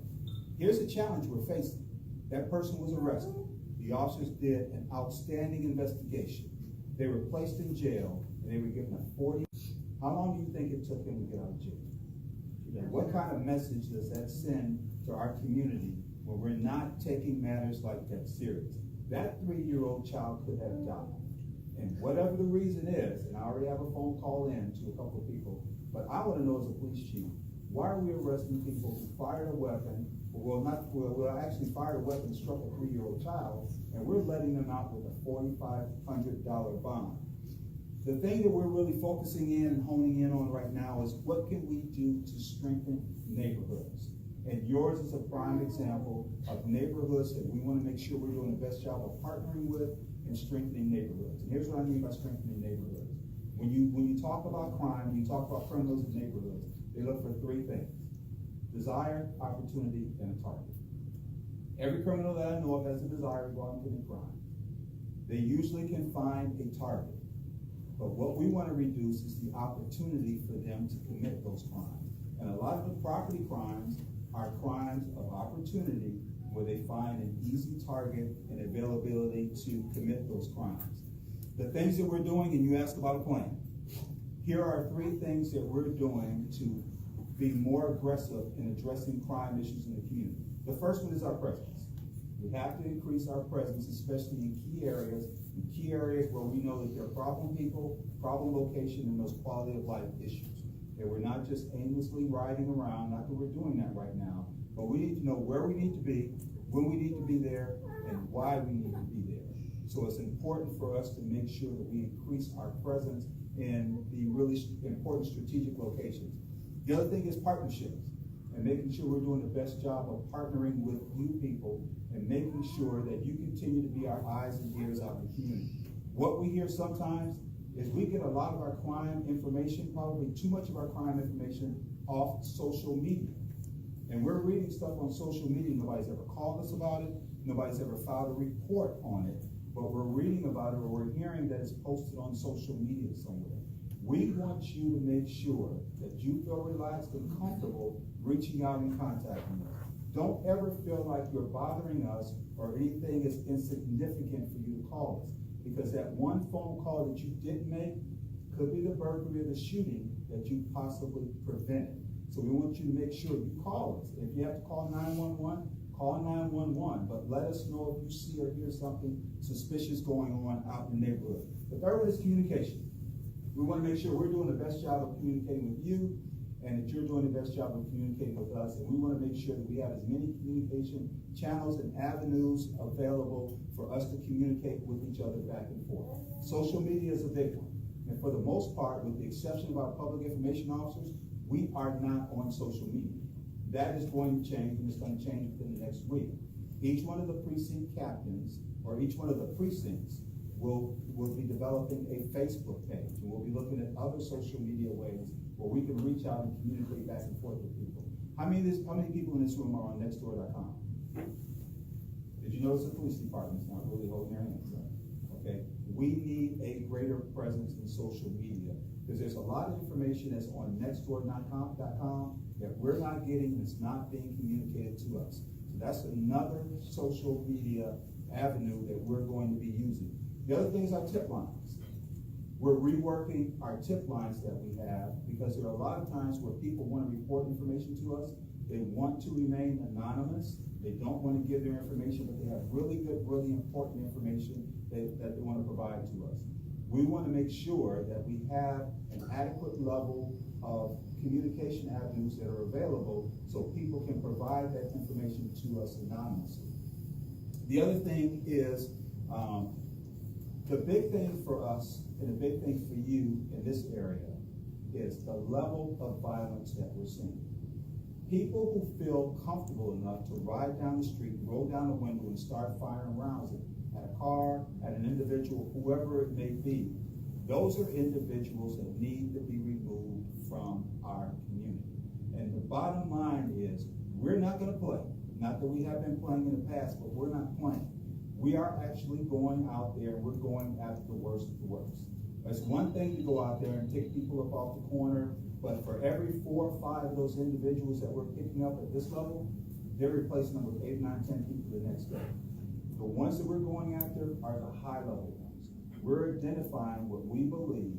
Here's the challenge we're facing. That person was arrested. The officers did an outstanding investigation. They were placed in jail, and they were given a 40. How long do you think it took them to get out of jail? What kind of message does that send to our community when we're not taking matters like that serious? That 3-year-old child could have died. And whatever the reason is, and I already have a phone call in to a couple of people, but I want to know as a police chief, why are we arresting people who fired a weapon, actually fired a weapon, struck a 3-year-old child, and we're letting them out with a $4,500 bond? The thing that we're really focusing in and honing in on right now is what can we do to strengthen neighborhoods? And yours is a prime example of neighborhoods that we want to make sure we're doing the best job of partnering with and strengthening neighborhoods. And here's what I mean by strengthening neighborhoods. When you talk about crime, when you talk about criminals in neighborhoods, they look for three things: desire, opportunity, and a target. Every criminal that I know of has a desire to go out and commit crime. They usually can find a target. But what we want to reduce is the opportunity for them to commit those crimes. And a lot of the property crimes are crimes of opportunity where they find an easy target and availability to commit those crimes. The things that we're doing, and you asked about a plan. Here are three things that we're doing to be more aggressive in addressing crime issues in the community. The first one is our presence. We have to increase our presence, especially in key areas where we know that there are problem people, problem location, and those quality of life issues. That we're not just aimlessly riding around, not that we're doing that right now, but we need to know where we need to be, when we need to be there, and why we need to be there. So it's important for us to make sure that we increase our presence in the really important strategic locations. The other thing is partnerships, and making sure we're doing the best job of partnering with you people and making sure that you continue to be our eyes and ears out in the community. What we hear sometimes is we get a lot of our crime information, probably too much of our crime information, off social media. And we're reading stuff on social media. Nobody's ever called us about it. Nobody's ever filed a report on it. But we're reading about it, or we're hearing that it's posted on social media somewhere. We want you to make sure that you feel relaxed and comfortable reaching out and contacting us. Don't ever feel like you're bothering us or anything is insignificant for you to call us. Because that one phone call that you didn't make could be the burglary or the shooting that you possibly prevented. So we want you to make sure you call us. If you have to call 911, call 911, but let us know if you see or hear something suspicious going on out in the neighborhood. The third one is communication. We want to make sure we're doing the best job of communicating with you and that you're doing the best job of communicating with us. And we want to make sure that we have as many communication channels and avenues available for us to communicate with each other back and forth. Social media is a big one. And for the most part, with the exception of our public information officers, we are not on social media. That is going to change, and it's going to change within the next week. Each one of the precinct captains, or each one of the precincts, will be developing a Facebook page, and we'll be looking at other social media ways where we can reach out and communicate back and forth with people. How many people in this room are on nextdoor.com? Did you notice the police department's not really holding their hands up? Okay, we need a greater presence in social media because there's a lot of information that's on nextdoor.com that we're not getting and it's not being communicated to us. So that's another social media avenue that we're going to be using. The other thing is our tip lines. We're reworking our tip lines that we have because there are a lot of times where people want to report information to us. They want to remain anonymous. They don't want to give their information, but they have really good, really important information that they want to provide to us. We want to make sure that we have an adequate level of communication avenues that are available so people can provide that information to us anonymously. The other thing is, the big thing for us and the big thing for you in this area is the level of violence that we're seeing. People who feel comfortable enough to ride down the street, roll down the window, and start firing rounds at a car, at an individual, whoever it may be, those are individuals that need to be removed from our community. And the bottom line is, we're not going to play. Not that we have been playing in the past, but we're not playing. We are actually going out there and we're going after the worst of the worst. It's one thing to go out there and pick people up off the corner, but for every 4 or 5 of those individuals that we're picking up at this level, they're replacing them with 8, 9, 10 people the next day. The ones that we're going after are the high level ones. We're identifying what we believe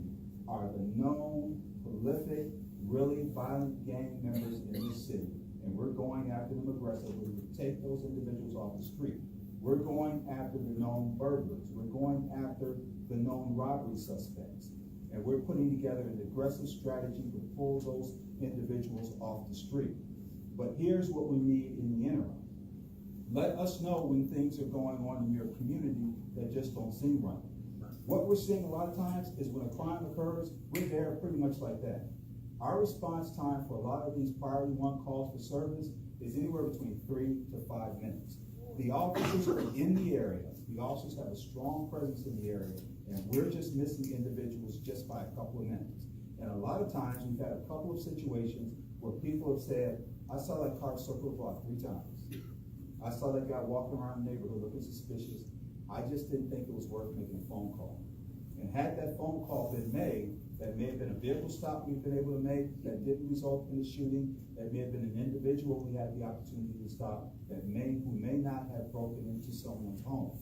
are the known, prolific, really violent gang members in this city. And we're going after them aggressively to take those individuals off the street. We're going after the known burglars. We're going after the known robbery suspects. And we're putting together an aggressive strategy to pull those individuals off the street. But here's what we need in the interim. Let us know when things are going on in your community that just don't seem right. What we're seeing a lot of times is when a crime occurs, we're there pretty much like that. Our response time for a lot of these priority 1 calls for service is anywhere between 3 to 5 minutes. The officers are in the area, the officers have a strong presence in the area, and we're just missing individuals just by a couple of minutes. And a lot of times, we've had a couple of situations where people have said, I saw that car circle the block 3 times. I saw that guy walking around the neighborhood looking suspicious. I just didn't think it was worth making a phone call. And had that phone call been made, that may have been a vehicle stop we've been able to make that didn't result in a shooting, that may have been an individual we had the opportunity to stop, who may not have broken into someone's home.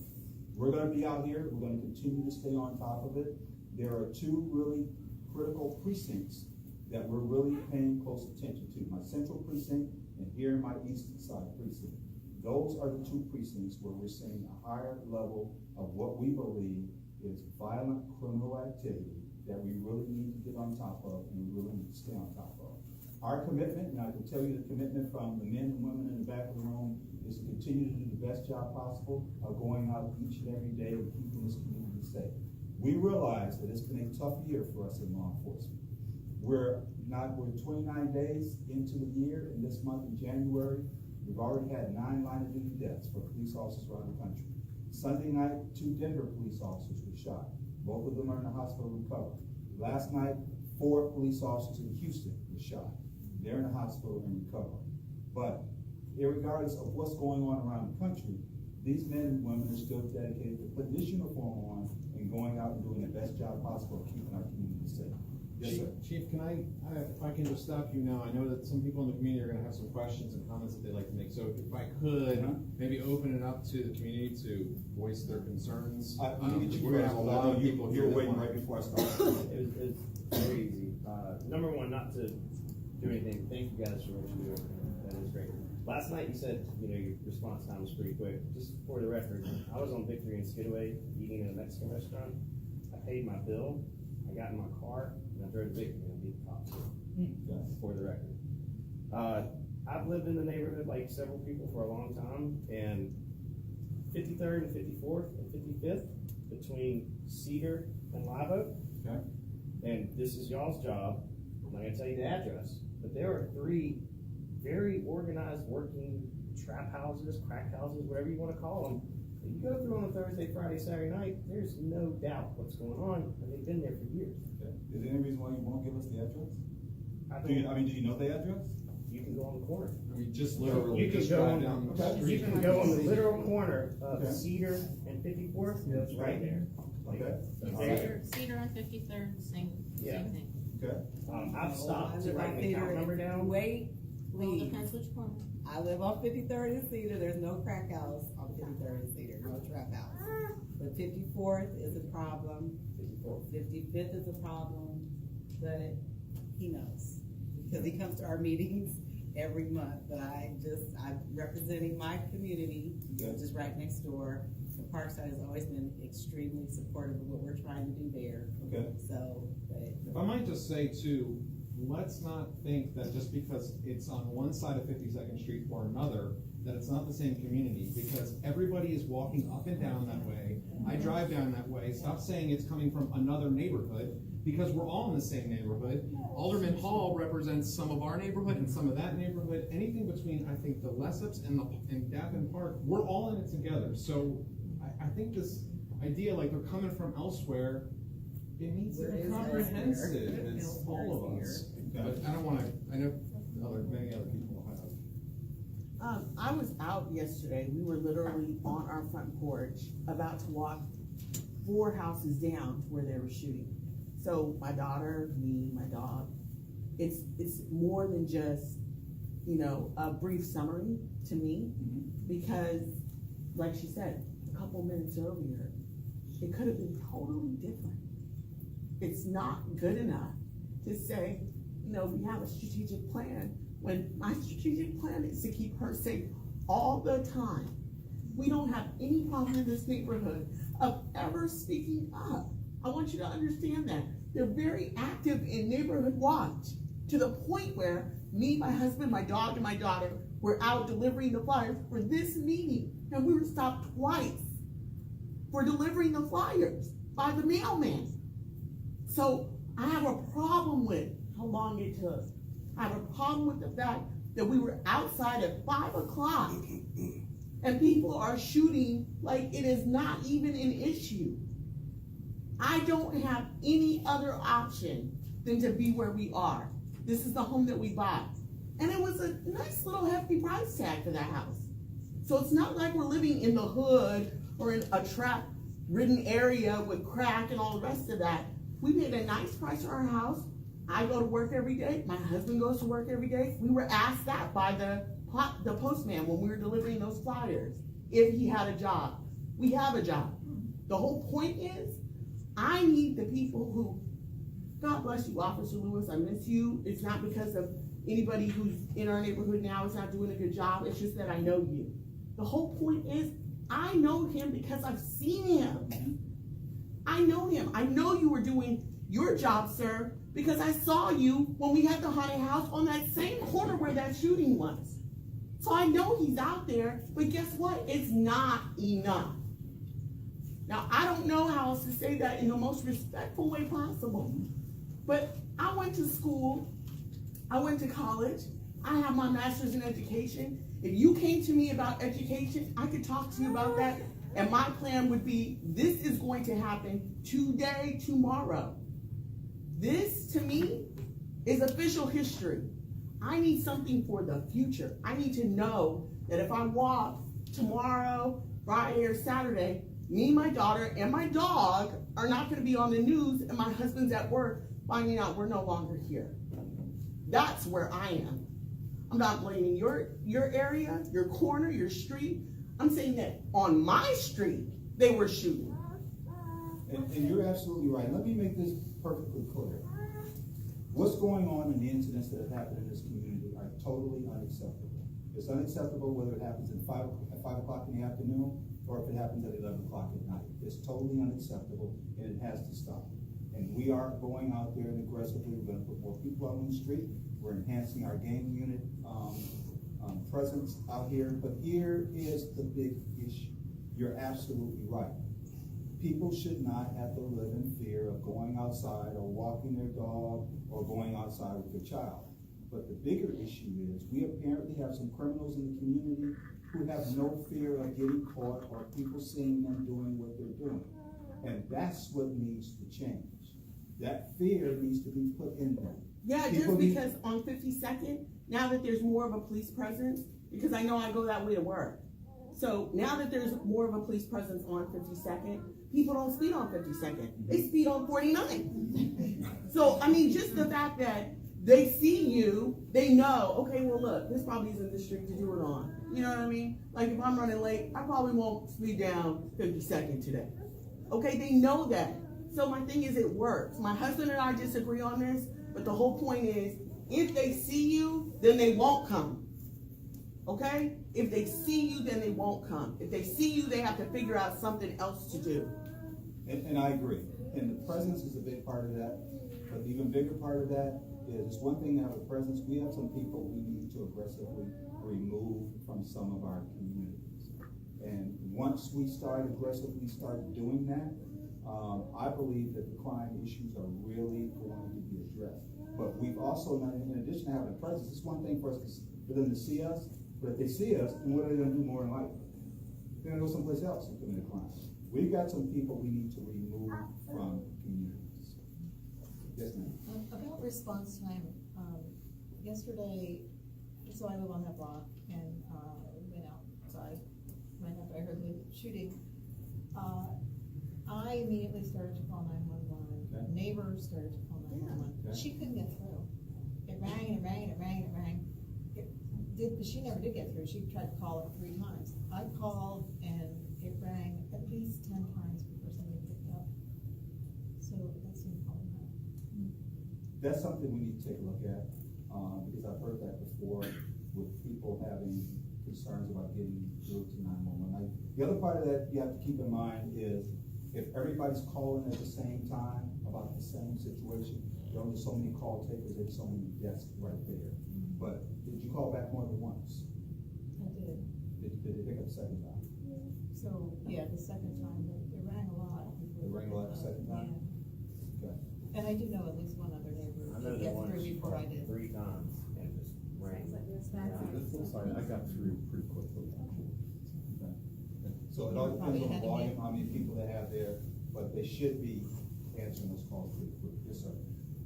We're gonna be out here, we're gonna continue to stay on top of it. There are 2 really critical precincts that we're really paying close attention to. My central precinct and here in my east side precinct. Those are the 2 precincts where we're seeing a higher level of what we believe is violent criminal activity that we really need to get on top of and we really need to stay on top of. Our commitment, and I can tell you the commitment from the men and women in the back of the room, is to continue to do the best job possible of going out each and every day and keeping this community safe. We realize that it's been a tough year for us in law enforcement. We're 29 days into the year, and this month in January, we've already had 9 line of duty deaths for police officers around the country. Sunday night, 2 Denver police officers were shot. Both of them are in the hospital recovering. Last night, 4 police officers in Houston were shot. They're in the hospital and recovering. But irregardless of what's going on around the country, these men and women are still dedicated to putting this uniform on and going out and doing the best job possible of keeping our community safe. Yes, sir. Chief, can if I can just stop you now, I know that some people in the community are gonna have some questions and comments that they'd like to make, so if I could, maybe open it up to the community to voice their concerns. We're gonna have a lot of people here waiting right before I start. It's very easy. Number one, not to do anything, thank you guys for what you do, that is great. Last night you said, your response time was pretty quick. Just for the record, I was on Victory and Skidaway eating in a Mexican restaurant. I paid my bill, I got in my car, and I drove to Victory and beat the cops. For the record. I've lived in the neighborhood like several people for a long time, and 53rd and 54th and 55th between Cedar and Live Oak. Okay. And this is y'all's job. I'm not gonna tell you the address, but there are 3 very organized working trap houses, crack houses, whatever you want to call them. If you go through on a Thursday, Friday, Saturday night, there's no doubt what's going on, and they've been there for years. Okay. Is there any reason why you won't give us the address? I Do you know the address? You can go on the corner. I mean, just literally, You can just go drive on, down the okay. street. you can go on the literal corner of Okay. Cedar and 54th, it's right there. Okay. Cedar on 53rd, same thing. Okay. I've stopped to write the account number down. Well, Please. depends which corner. I live on 53rd and Cedar. There's no crack house on 53rd and Cedar, no trap house. But 54th is a problem. 55th is a problem. But he knows because he comes to our meetings every month. But I'm representing my community, which is right next door. The Parkside has always been extremely supportive of what we're trying to do there. Okay. So, If I might just say too, let's not think that just because it's on one side of 52nd Street or another, that it's not the same community, because everybody is walking up and down that way. I drive down that way. Stop saying it's coming from another neighborhood, because we're all in the same neighborhood. Alderman Hall represents some of our neighborhood and some of that neighborhood. Anything between, I think, the Lessups and Dappen Park, we're all in it together. So I think this idea like they're coming from elsewhere, it needs to be comprehensive. It's all of us. But I don't want to, I know many other people will have. I was out yesterday. We were literally on our front porch, about to walk 4 houses down to where they were shooting. So my daughter, me, my dog, it's more than just, a brief summary to me, because like she said, a couple minutes earlier, it could have been totally different. It's not good enough to say, we have a strategic plan, when my strategic plan is to keep her safe all the time. We don't have any problem in this neighborhood of ever speaking up. I want you to understand that. They're very active in neighborhood watch, to the point where me, my husband, my dog, and my daughter were out delivering the flyers for this meeting, and we were stopped twice for delivering the flyers by the mailman. So I have a problem with how long it took. I have a problem with the fact that we were outside at 5 o'clock and people are shooting like it is not even an issue. I don't have any other option than to be where we are. This is the home that we bought. And it was a nice little hefty price tag for that house. So it's not like we're living in the hood or in a trap-ridden area with crack and all the rest of that. We paid a nice price for our house. I go to work every day. My husband goes to work every day. We were asked that by the postman when we were delivering those flyers, if he had a job. We have a job. The whole point is, I need the people who, God bless you, Officer Lewis, I miss you. It's not because of anybody who's in our neighborhood now is not doing a good job. It's just that I know you. The whole point is, I know him because I've seen him. I know him. I know you were doing your job, sir, because I saw you when we had the haunted house on that same corner where that shooting was. So I know he's out there, but guess what? It's not enough. Now, I don't know how else to say that in the most respectful way possible, but I went to school, I went to college, I have my master's in education. If you came to me about education, I could talk to you about that, and my plan would be, this is going to happen today, tomorrow. This, to me, is official history. I need something for the future. I need to know that if I walk tomorrow, Friday, or Saturday, me, my daughter, and my dog are not going to be on the news, and my husband's at work finding out we're no longer here. That's where I am. I'm not blaming your area, your corner, your street. I'm saying that on my street, they were shooting. And you're absolutely right. Let me make this perfectly clear. What's going on in the incidents that have happened in this community are totally unacceptable. It's unacceptable whether it happens at 5 o'clock in the afternoon or if it happens at 11 o'clock at night. It's totally unacceptable, and it has to stop. And we are going out there and aggressively. We're going to put more people out on the street. We're enhancing our gang unit presence out here. But here is the big issue. You're absolutely right. People should not have to live in fear of going outside or walking their dog or going outside with their child. But the bigger issue is we apparently have some criminals in the community who have no fear of getting caught or people seeing them doing what they're doing. And that's what needs to change. That fear needs to be put in them. Yeah, just because on 52nd, now that there's more of a police presence, because I know I go that way to work. So now that there's more of a police presence on 52nd, people don't speed on 52nd. They speed on 49. So, I mean, just the fact that they see you, they know, okay, well, look, this probably isn't the street to do it on. You know what I mean? Like, if I'm running late, I probably won't speed down 52nd today. Okay, they know that. So my thing is, it works. My husband and I disagree on this, but the whole point is, if they see you, then they won't come. Okay? If they see you, then they won't come. If they see you, they have to figure out something else to do. And I agree. And the presence is a big part of that. But the even bigger part of that is, it's one thing to have a presence. We have some people we need to aggressively remove from some of our communities. And once we aggressively start doing that, I believe that the crime issues are really going to be addressed. But we've also, in addition to having a presence, it's one thing for them to see us, but if they see us, then what are they going to do more than likely? They're going to go someplace else and commit a crime. We've got some people we need to remove from communities. Yes, ma'am. About response time, yesterday, so I live on that block, and we went outside right after I heard the shooting. I immediately started to call 911. Okay. Neighbors started to call 911. Okay. She couldn't get through. It rang and it rang and it rang and it rang. She never did get through. She tried to call it 3 times. I called and it rang at least 10 times before somebody picked up. So that seemed problematic. That's something we need to take a look at, because I've heard that before with people having concerns about getting through to 911. The other part of that you have to keep in mind is, if everybody's calling at the same time about the same situation, there are only so many call takers, there's so many desks right there. But did you call back more than once? I did. Did they pick up the second time? So, yeah, the second time, it rang a lot. It rang a lot the second time? Yeah. Okay. And I do know at least one other neighbor I know did that get one through before I did. 3 times and just The flip side, I got through pretty quickly. So it all depends on the volume, how many people they have there, but they should be answering those calls pretty quick. Yes, sir.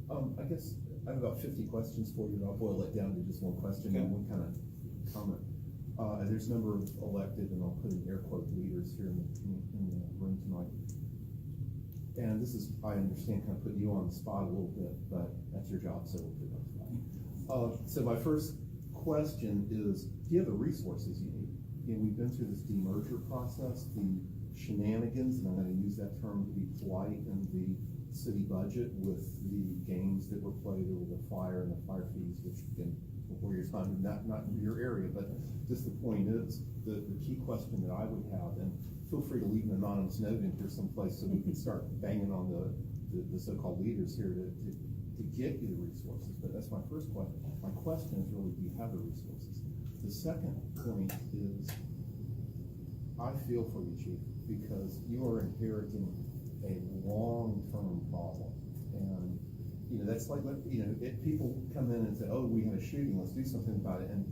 I guess I have about 50 questions for you, and I'll boil it down to just one question and one kind of comment. There's a number of elected, and I'll put in air quote, leaders here in the room tonight. And this is, I understand, kind of putting you on the spot a little bit, but that's your job, so we'll put it on the spot. So my first question is, do you have the resources you need? And we've been through this demerger process, the shenanigans, and I'm going to use that term to be polite, in the city budget with the games that were played over the fire and the fire fees, which again, before your time, not your area, but just the point is, the key question that I would have, and feel free to leave an anonymous note in here someplace so we can start banging on the so-called leaders here to get you the resources. But that's my first question. My question is really, do you have the resources? The second point is, I feel for you, Chief, because you are inheriting a long-term problem. And, that's like, people come in and say, oh, we had a shooting, let's do something about it. And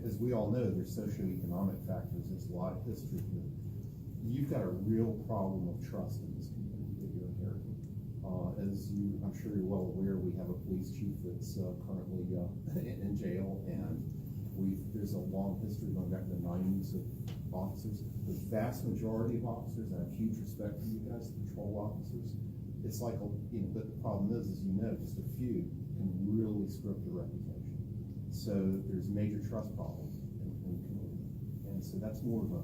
as we all know, there's socioeconomic factors, there's a lot of history here. You've got a real problem of trust in this community that you're inheriting. As I'm sure you're well aware, we have a police chief that's currently in jail, and there's a long history going back to the 90s of officers. The vast majority of officers, and I have huge respect for you guys, patrol officers. It's like, but the problem is, just a few can really script a reputation. So there's major trust problems in the community. And so that's more of a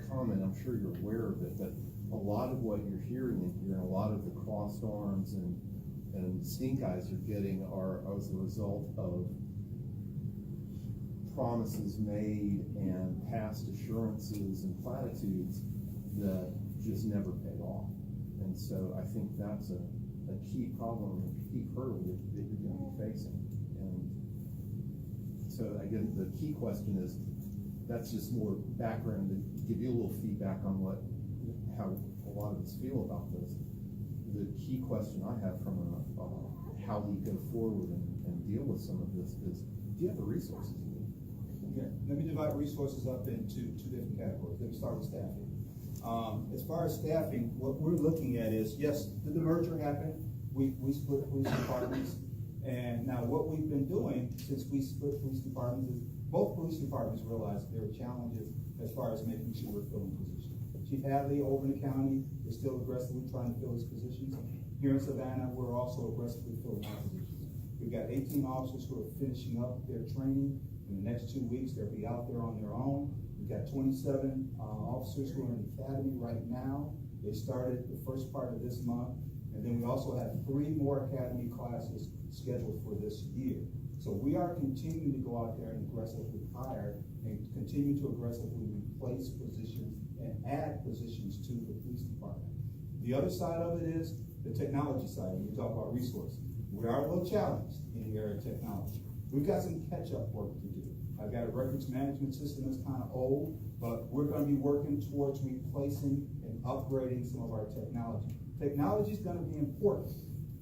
comment. I'm sure you're aware of it, but a lot of what you're hearing in here, and a lot of the crossed arms and stink eyes you're getting are as a result of promises made and past assurances and platitudes that just never paid off. And so I think that's a key problem, a key hurdle that you're going to be facing. And so again, the key question is, that's just more background to give you a little feedback on how a lot of us feel about this. The key question I have from how we go forward and deal with some of this is, do you have the resources you need? Okay, let me divide resources up into two different categories. Let me start with staffing. As far as staffing, what we're looking at is, yes, did the merger happen? We split police departments, and now what we've been doing since we split police departments is both police departments realized there are challenges as far as making sure we're filling positions. Chief Hadley over in the county is still aggressively trying to fill his positions. Here in Savannah, we're also aggressively filling our positions. We've got 18 officers who are finishing up their training. In the next 2 weeks, they'll be out there on their own. We've got 27 officers who are in the academy right now. They started the first part of this month. And then we also have 3 more academy classes scheduled for this year. So we are continuing to go out there and aggressively hire and continue to aggressively replace positions and add positions to the police department. The other side of it is the technology side. When we talk about resources, we are a little challenged in the area of technology. We've got some catch-up work to do. I've got a records management system that's kind of old, but we're going to be working towards replacing and upgrading some of our technology. Technology is going to be important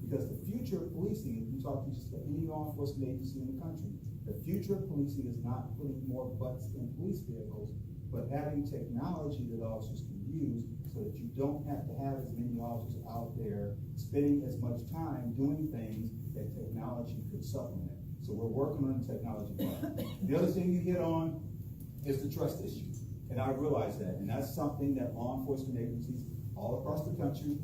because the future of policing, if you talk to just any law enforcement agency in the country, the future of policing is not putting more butts in police vehicles, but having technology that officers can use so that you don't have to have as many officers out there spending as much time doing things that technology could supplement. So we're working on the technology part. The other thing you hit on is the trust issue. And I realize that. And that's something that law enforcement agencies all across the country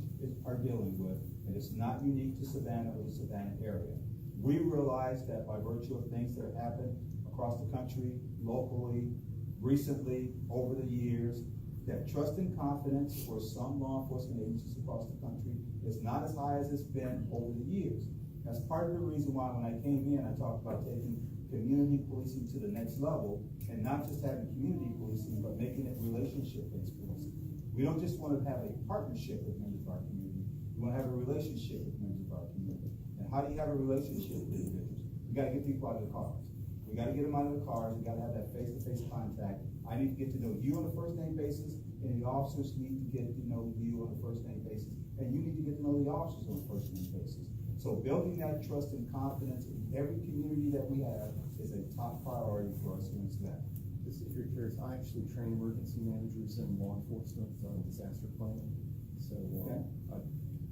are dealing with. And it's not unique to Savannah or the Savannah area. We realize that by virtue of things that have happened across the country, locally, recently, over the years, that trust and confidence for some law enforcement agencies across the country is not as high as it's been over the years. That's part of the reason why when I came in, I talked about taking community policing to the next level, and not just having community policing, but making it relationship-based policing. We don't just want to have a partnership with members of our community. We want to have a relationship with members of our community. And how do you have a relationship with individuals? We got to get people out of the cars. We got to get them out of the cars. We got to have that face-to-face contact. I need to get to know you on a first-name basis, and the officers need to get to know you on a first-name basis, and you need to get to know the officers on a first-name basis. So building that trust and confidence in every community that we have is a top priority for us here in Savannah. If you're curious, I actually train emergency managers in law enforcement, disaster planning. So,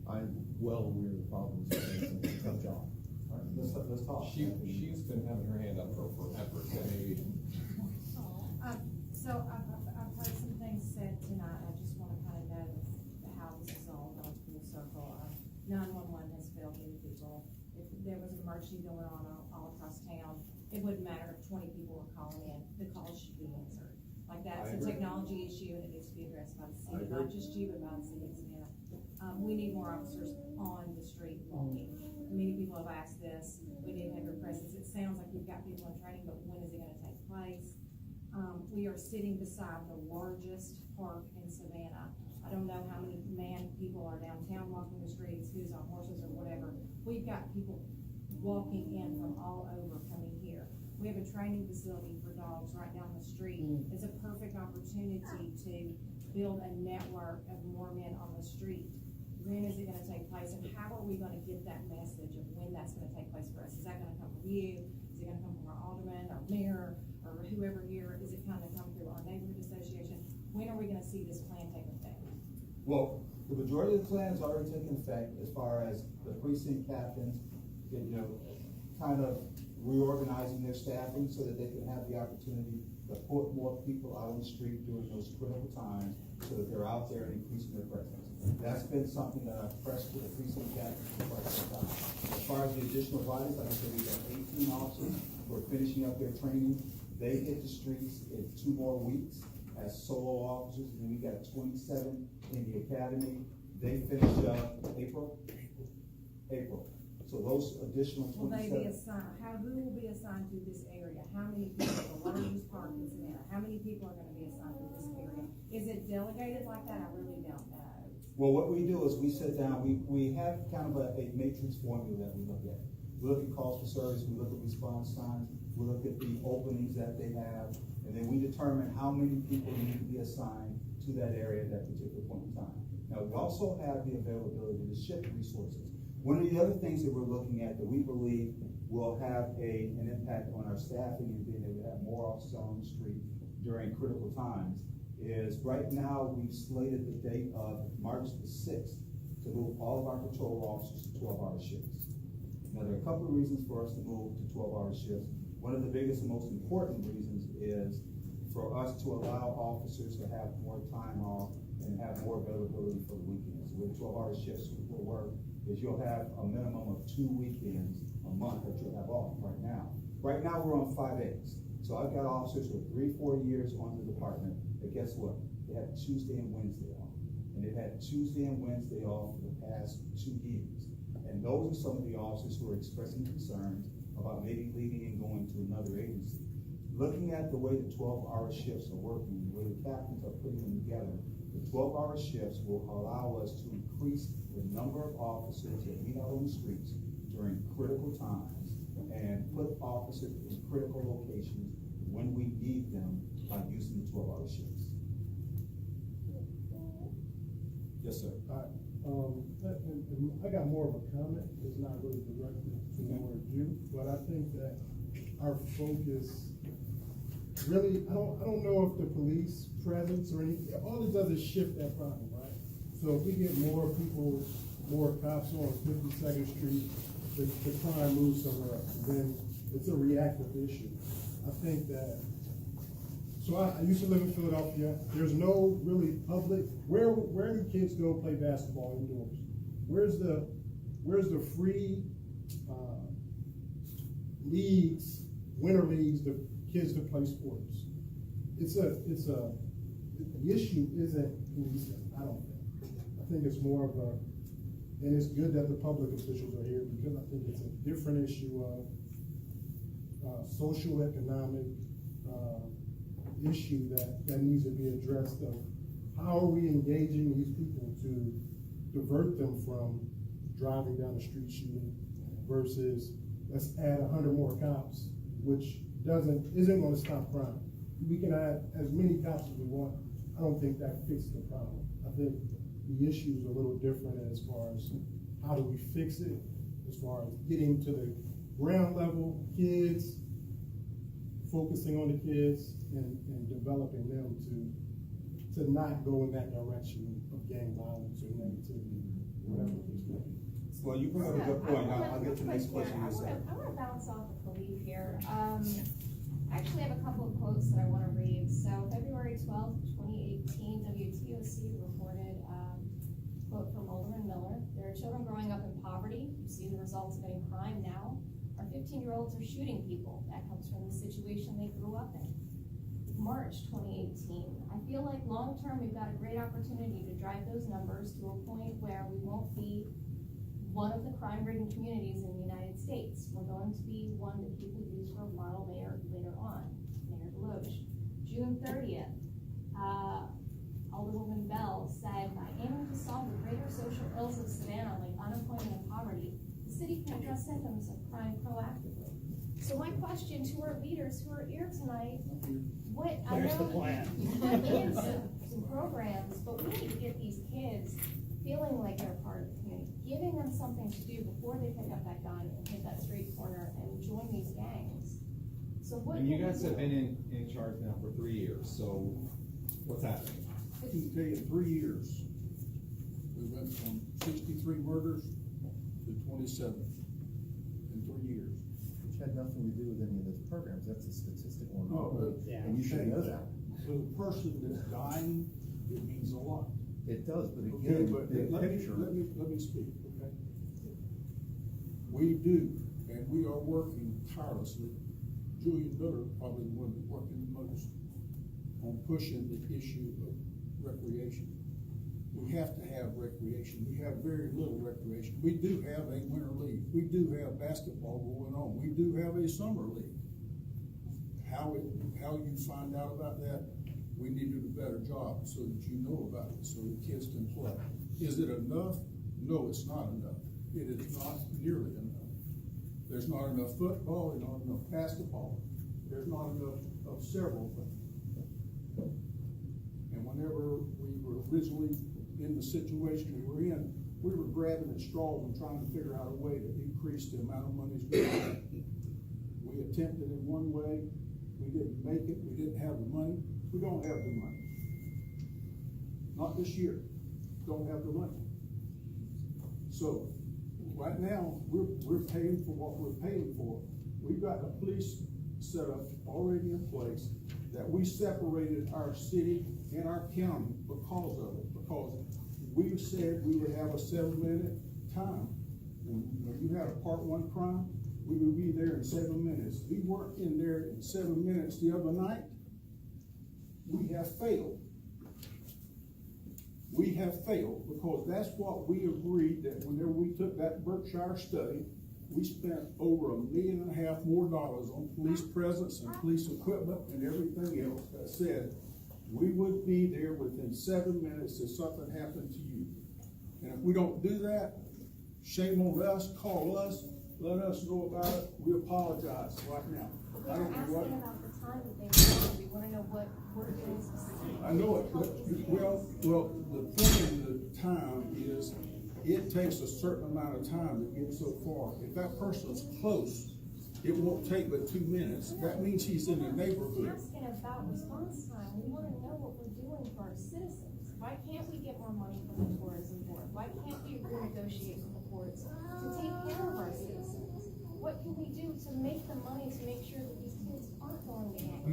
I'm well aware of the problems we're facing. It's a tough job. All right, let's talk. She's been having her hand up for forever, so maybe. So I've heard some things said tonight, I just wanna kinda know how this is all going full circle. 911 has failed many people. If there was an emergency going on all across town, it wouldn't matter if 20 people were calling in, the calls should be answered. Like that's a technology issue and it needs to be addressed by the city, not just you, but by the city of Savannah. We need more officers on the street walking. Many people have asked this, we need to have your presence. It sounds like you've got people in training, but when is it gonna take place? We are sitting beside the largest park in Savannah. I don't know how many people are downtown walking the streets, who's on horses or whatever. We've got people walking in from all over coming here. We have a training facility for dogs right down the street. It's a perfect opportunity to build a network of more men on the street. When is it gonna take place, and how are we gonna get that message of when that's gonna take place for us? Is that gonna come from you? Is it gonna come from our alderman, our mayor, or whoever here? Is it gonna come through our neighborhood association? When are we gonna see this plan take effect? Well, the majority of the plan has already taken effect as far as the precinct captains, kind of reorganizing their staffing so that they can have the opportunity to put more people out on the street during those critical times so that they're out there and increasing their presence. That's been something that I've pressed with the precinct captains for quite some time. As far as the additional bodies, like I said, we've got 18 officers who are finishing up their training. They hit the streets in 2 more weeks as solo officers, and then we got 27 in the academy. They finish up April. So those additional 27. Will they be assigned, who will be assigned to this area? How many people, the largest park in Savannah, how many people are gonna be assigned to this area? Is it delegated like that? I really don't know. Well, what we do is we sit down, we have kind of a matrix formula that we look at. We look at calls for service, we look at response times, we look at the openings that they have, and then we determine how many people need to be assigned to that area at that particular point in time. Now, we also have the availability to shift resources. One of the other things that we're looking at that we believe will have an impact on our staffing and being able to have more officers on the street during critical times is right now we've slated the date of March the 6th to move all of our patrol officers to 12-hour shifts. Now, there are a couple of reasons for us to move to 12-hour shifts. One of the biggest and most important reasons is for us to allow officers to have more time off and have more availability for the weekends. With 12-hour shifts will work is you'll have a minimum of 2 weekends a month that you'll have off right now. Right now, we're on 5/8. So I've got officers with 3-4 years on the department, but guess what? They have Tuesday and Wednesday off. And they've had Tuesday and Wednesday off for the past 2 years. And those are some of the officers who are expressing concerns about maybe leaving and going to another agency. Looking at the way the 12-hour shifts are working, the way the captains are putting them together, the 12-hour shifts will allow us to increase the number of officers that we have on the streets during critical times and put officers in critical locations when we need them by using the 12-hour shifts. Yes, sir. I got more of a comment. It's not really directed toward you, but I think that our focus really, I don't know if the police presence or anything, all it does is shift that problem, right? So if we get more people, more cops on 52nd Street, the crime moves somewhere else, and then it's a reactive issue. I think that, so I used to live in Philadelphia. There's no really public, where do kids go play basketball indoors? Where's the free leagues, winter leagues, the kids to play sports? The issue isn't policing, I don't think. I think it's more of and it's good that the public officials are here because I think it's a different issue of social economic issue that needs to be addressed of how are we engaging these people to divert them from driving down the street shooting versus let's add 100 more cops, which isn't going to stop crime. We can add as many cops as we want. I don't think that fixes the problem. I think the issue is a little different as far as how do we fix it as far as getting to the ground level kids, focusing on the kids and developing them to not go in that direction of gang violence or negativity, whatever it is. Well, you bring up a good point. I'll get to the next question in a second. I wanna bounce off a belief here. I actually have a couple of quotes that I wanna read. So February 12th, 2018, WTOC reported, quote from Alderman Miller, "There are children growing up in poverty. You see the results of any crime now. Our 15-year-olds are shooting people. That comes from the situation they grew up in." March 2018, "I feel like long-term we've got a great opportunity to drive those numbers to a point where we won't be one of the crime-ridden communities in the United States. We're going to be one that people use for a model mayor later on." Mayor DeLoach. June 30th, Alderwoman Bell said, "By aiming to solve the greater social ills of Savannah, like unemployment and poverty, the city can address symptoms of crime proactively." So my question to our leaders who are here tonight, what, I There's the know plan. you put in some programs, but we need to get these kids feeling like they're part of the community, giving them something to do before they pick up that gun and hit that street corner and join these gangs. So what? And you can we guys have do? been in charge now for 3 years, so what's happening? I can tell you in 3 years, we went from 63 murders to 27 in 3 years. Which had nothing to do with any of those programs, that's a statistical No, anomaly, but- and you should know that. For the person that's dying, it means a lot. It does, but Okay, again, but big let picture. me speak, okay? We do, and we are working tirelessly. Julian Miller, probably the one that's working the most on pushing the issue of recreation. We have to have recreation. We have very little recreation. We do have a winter league. We do have basketball going on. We do have a summer league. How you find out about that, we need to do a better job so that you know about it, so the kids can play. Is it enough? No, it's not enough. It is not nearly enough. There's not enough football, there's not enough basketball, there's not enough of several things. And whenever we were originally in the situation we were in, we were grabbing at straws and trying to figure out a way to increase the amount of money going. We attempted in one way, we didn't make it, we didn't have the money. We don't have the money. Not this year. Don't have the money. So right now, we're paying for what we're paying for. We've got a police setup already in place that we separated our city and our county because of it. Because we said we would have a 7-minute time. When you had a part 1 crime, we would be there in 7 minutes. We weren't in there in 7 minutes the other night. We have failed. We have failed because that's what we agreed that whenever we took that Berkshire study, we spent over $1.5 million more on police presence and police equipment and everything else that said we would be there within 7 minutes if something happened to you. And if we don't do that, shame on us, call us, let us know about it. We apologize right now. We're I don't know what. asking about the time that they want. We wanna know what we're doing specifically. I know it, but, well, the point of the time is, it takes a certain amount of time to get so far. If that person's close, it won't take but 2 minutes. That means he's in the neighborhood. We're asking about response time. We wanna know what we're doing for our citizens. Why can't we get more money from the tourism board? Why can't we renegotiate with the courts to take care of our citizens? What can we do to make the money to make sure that these kids aren't going to gangs?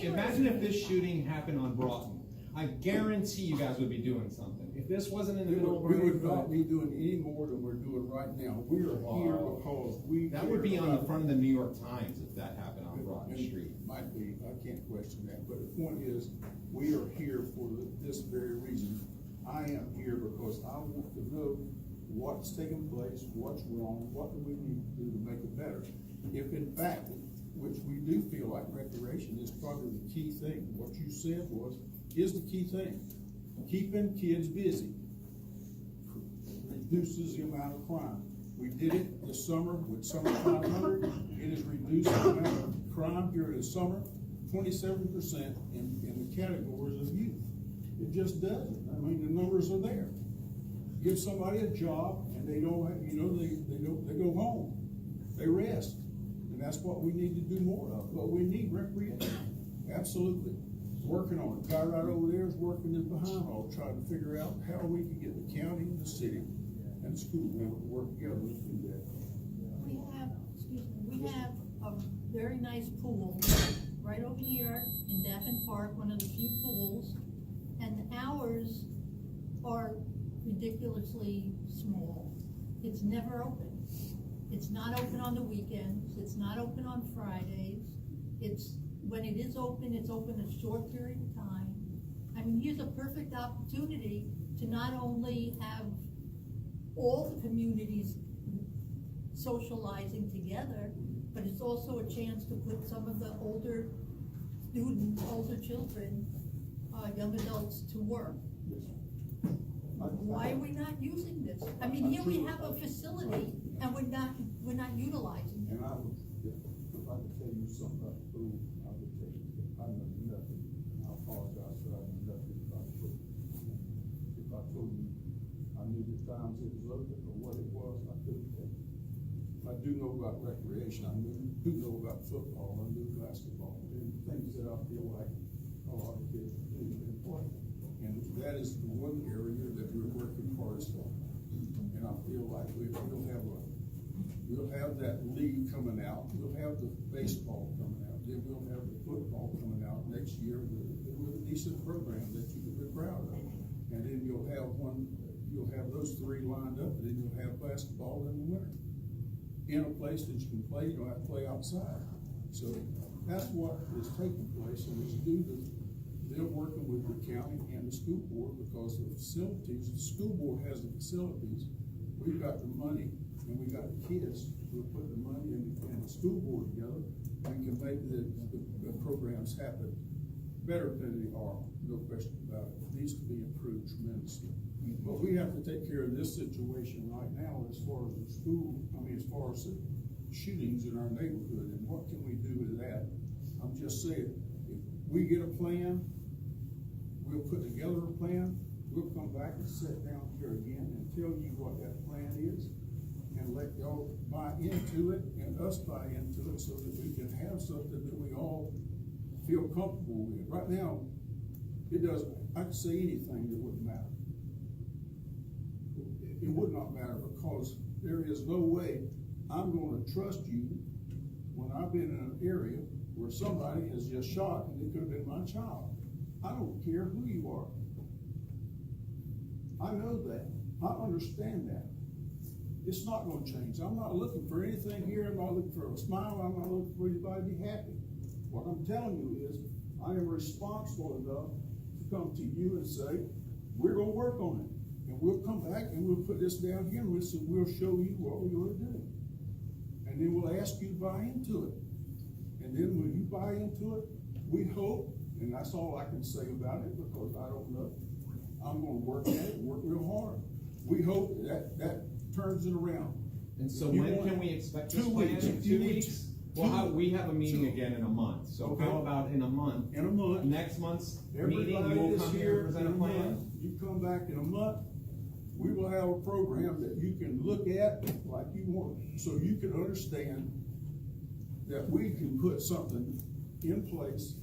Imagine if this shooting happened on Broughton. I guarantee you guys would be doing something. If this wasn't in the middle of We would not be doing any more than we're doing right now. We are here because we. That would be on the front of the New York Times if that happened on Broughton Street. Might be, I can't question that, but the point is, we are here for this very reason. I am here because I want to know what's taking place, what's wrong, what do we need to do to make it better. If in fact, which we do feel like recreation is probably the key thing, what you said is the key thing. Keeping kids busy reduces the amount of crime. We did it this summer with Summer 500. It has reduced the amount of crime during the summer 27% in the categories of youth. It just doesn't. I mean, the numbers are there. give somebody a job, and they don't, they go home, they rest. And that's what we need to do more of, but we need recreation, absolutely. Working on it. Guy right over there is working in behind all, trying to figure out how we can get the county, the city, and the school board to work together to do that. We have a very nice pool right over here in Daffin Park, one of the few pools, and the hours are ridiculously small. It's never open. It's not open on the weekends, it's not open on Fridays. When it is open, it's open a short period of time. I mean, here's a perfect opportunity to not only have all the communities socializing together, but it's also a chance to put some of the older students, older children, young adults to work. Why are we not using this? I mean, here we have a facility and we're not utilizing it. And I would, if I could tell you something about the pool, I would tell you, I know nothing, and I apologize for I know nothing about the pool. If I told you I knew the times it was open or what it was, I couldn't tell you. I do know about recreation, I do know about football, I do basketball, and things that I feel like a lot of kids do and play. And that is the one area that we're working hardest on. And I feel like we'll have that league coming out, we'll have the baseball coming out, then we'll have the football coming out next year with a decent program that you can be proud of. And then you'll have those three lined up, and then you'll have basketball in the winter. In a place that you can play, you don't have to play outside. So that's what is taking place, and it's due to them working with the county and the school board, because the facilities, the school board has the facilities, we've got the money, and we got the kids. We'll put the money and the school board together, and can make the programs happen better than they are, no question about it. It needs to be improved tremendously. But we have to take care of this situation right now as far as the school, as far as the shootings in our neighborhood, and what can we do with that? I'm just saying, if we get a plan, we'll put together a plan, we'll come back and sit down here again and tell you what that plan is, and let y'all buy into it and us buy into it, so that we can have something that we all feel comfortable with. Right now, I could say anything that wouldn't matter. It would not matter, because there is no way I'm gonna trust you when I've been in an area where somebody has just shot and it could have been my child. I don't care who you are. I know that. I understand that. It's not gonna change. I'm not looking for anything here. I'm not looking for a smile. I'm not looking for anybody to be happy. What I'm telling you is, I am responsible enough to come to you and say, we're gonna work on it. And we'll come back and we'll put this down here, and we'll show you what we're gonna do. And then we'll ask you to buy into it. And then when you buy into it, we hope, and that's all I can say about it, because I don't know. I'm gonna work at it, work real hard. We hope that turns it around. And so when can we expect this plan? 2 weeks? Well, we have a meeting again in a month, so how about in a month? In a month. Next month's Everybody meeting, you will is come here and present a in plan? month. You come back in a month, we will have a program that you can look at like you want, so you can understand that we can put something in place.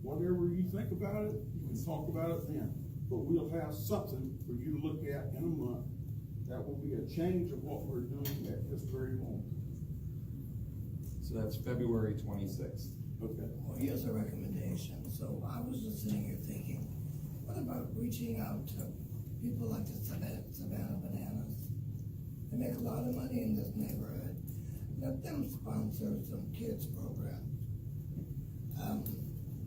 Whatever you think about it, you can talk about it then. But we'll have something for you to look at in a month that will be a change of what we're doing at this very moment. So that's February 26th. Okay. Well, here's a recommendation. So I was just sitting here thinking, what about reaching out to people like the Savannah Bananas? They make a lot of money in this neighborhood. Let them sponsor some kids programs.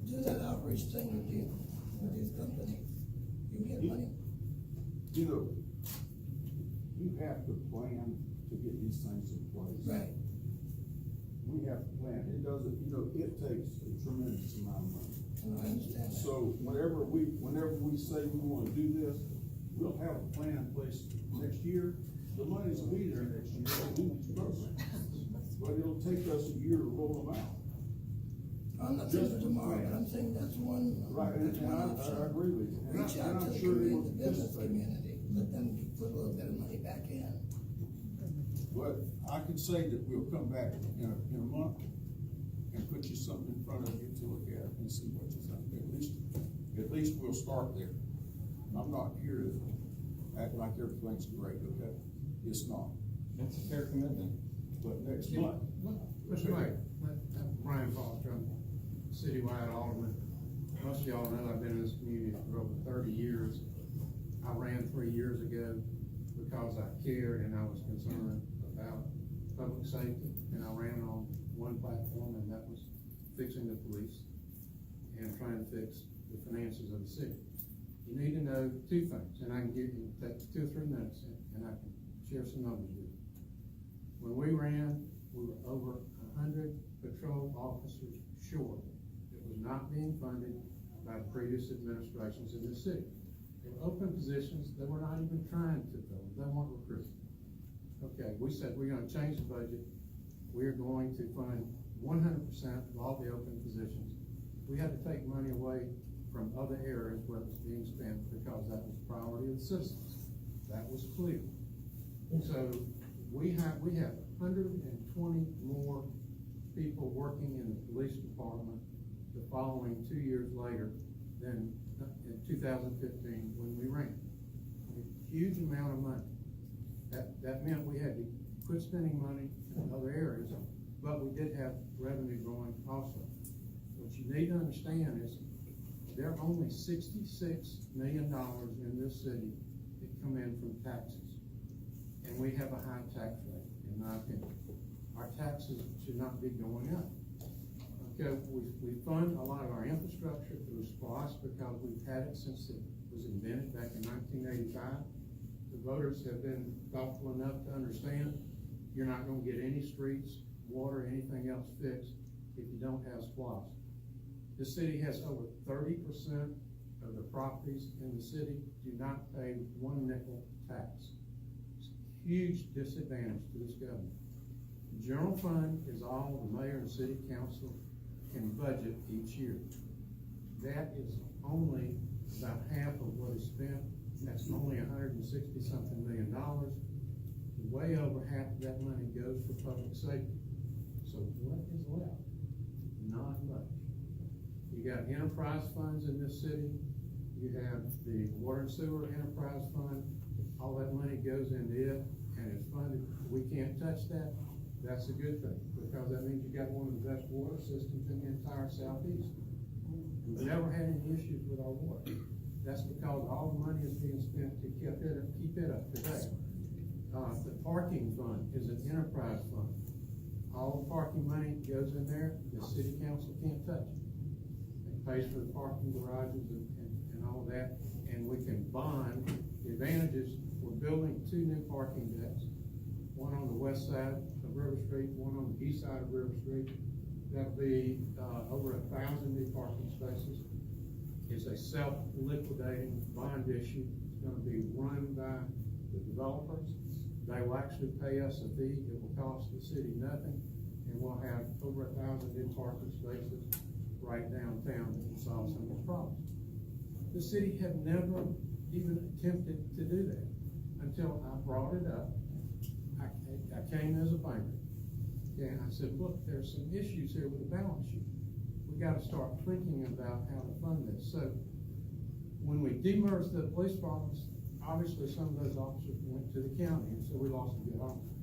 Do that outreach thing with these companies. You get money. You know, you have to plan to get these things in place. Right. We have to plan. It doesn't, it takes a tremendous amount of money. I understand that. So whenever we say we wanna do this, we'll have a plan in place next year. The money's will be there next year to do these programs. But it'll take us a year to roll them out. I'm not saying for tomorrow, but I'm saying that's one. Right, and I agree with you. Reach out And to I'm the sure they will business participate. community. let them put a little bit of money back in. But I could say that we'll come back in a month and put you something in front of you to look at and see what you think. At least we'll start there. I'm not here to act like everything's great, okay? It's not. That's a fair commitment. But next month. Mr. Mayor, I'm Brian Foster, I'm citywide alderman. Most of y'all know I've been in this community for over 30 years. I ran 3 years ago because I cared and I was concerned about public safety, and I ran on one platform, and that was fixing the police and trying to fix the finances of the city. You need to know two things, and I can give you, take 2 or 3 minutes, and I can share some numbers with you. When we ran, we were over 100 patrol officers short. It was not being funded by previous administrations in the city. There were open positions that were not even trying to fill, they weren't recruiting. Okay, we said we're gonna change the budget. We're going to fund 100% of all the open positions. We had to take money away from other areas where it was being spent because that was priority of the citizens. That was clear. So we have 120 more people working in the police department the following 2 years later than in 2015 when we ran. A huge amount of money. That meant we had to quit spending money in other areas, but we did have revenue growing also. What you need to understand is there are only $66 million in this city that come in from taxes. And we have a high tax rate, in my opinion. Our taxes should not be going up. Okay, we fund a lot of our infrastructure through SPOS because we've had it since it was invented back in 1985. The voters have been thoughtful enough to understand you're not gonna get any streets, water, anything else fixed if you don't have SPOS. The city has over 30% of the properties in the city do not pay 1 nickel tax. It's a huge disadvantage to this government. The general fund is all the mayor and city council can budget each year. That is only about half of what is spent. That's only $160-something million. Way over half of that money goes for public safety. So what is left? Not much. You got enterprise funds in this city. You have the water and sewer enterprise fund. All that money goes into it and it's funded. We can't touch that. That's a good thing because that means you got one of the best water systems in the entire Southeast. We've never had any issues with our water. That's because all the money is being spent to keep it up today. The parking fund is an enterprise fund. All the parking money goes in there, the city council can't touch it. It pays for the parking garages and all that, and we can bond. The advantages, we're building 2 new parking decks, one on the west side of River Street, one on the east side of River Street. That'll be over 1,000 new parking spaces. It's a self-liquidating bond issue. It's going to be run by the developers. They will actually pay us a fee. It will cost the city nothing, and we'll have over 1,000 new parking spaces right downtown that will solve some of the problems. The city had never even attempted to do that until I brought it up. I came as a banker, and I said, look, there's some issues here with the balance sheet. We got to start thinking about how to fund this. So when we demerged the police departments, obviously some of those officers went to the county, and so we lost a good officer.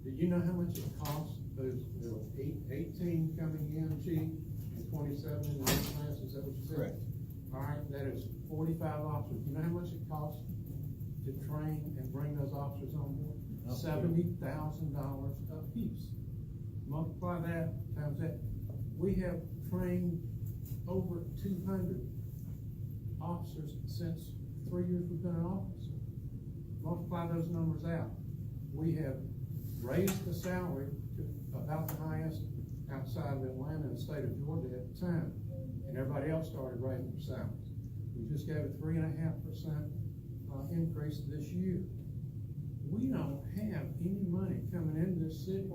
Did you know how much it cost? There were 18 coming in, chief, and 27 in the next class. Is that what you said? Correct. All right, that is 45 officers. You know how much it costs to train and bring those officers on board? $70,000 a piece. Multiply that times that. We have trained over 200 officers since 3 years we've been in office. Multiply those numbers out. We have raised the salary to about the highest outside of Atlanta and the state of Georgia at the time, and everybody else started raising their salaries. We just gave a 3.5% increase this year. We don't have any money coming into this city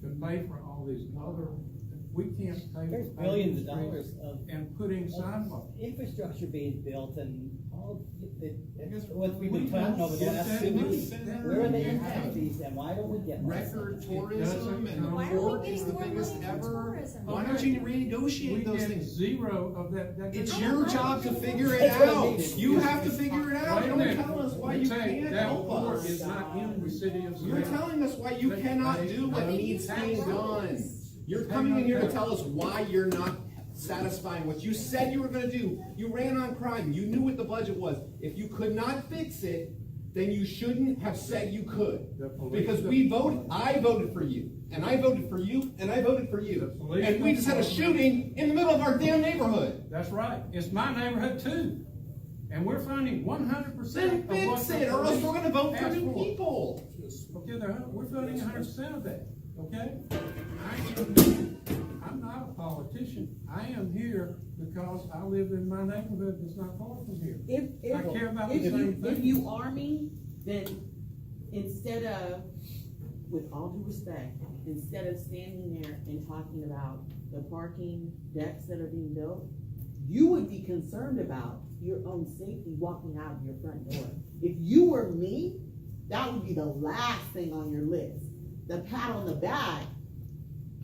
to pay for all these other. We can't pay. There's for billions of streets dollars of and putting sidewalks. infrastructure being built and all Well, what we've been talking over there, that's good news. Where are the impact fees then? Why don't we get Record tourism and Why are we port is the getting more biggest money for ever. tourism? Why don't you renegotiate those things? Zero of that. It's your job to figure it out. You have to figure it out. Don't tell us why you can't help us. Is not in the city of You're Savannah. telling us why you cannot do what needs being done. You're coming in here to tell us why you're not satisfying what you said you were gonna do. You ran on crime. You knew what the budget was. If you could not fix it, then you shouldn't have said you could. Because I voted for you, and I voted for you, and I voted for you. And we just had a shooting in the middle of our damn neighborhood. That's right. It's my neighborhood too. And we're funding 100% Then of what fix the it, or else police we're gonna vote for asked new people. Okay, we're funding 100% of that, okay? I'm not a politician. I am here because I live in my neighborhood that's not far from here. I care about the same thing. If you are me, then instead of, with all due respect, instead of standing there and talking about the parking decks that are being built, you would be concerned about your own safety walking out of your front door. If you were me, that would be the last thing on your list. The pat on the back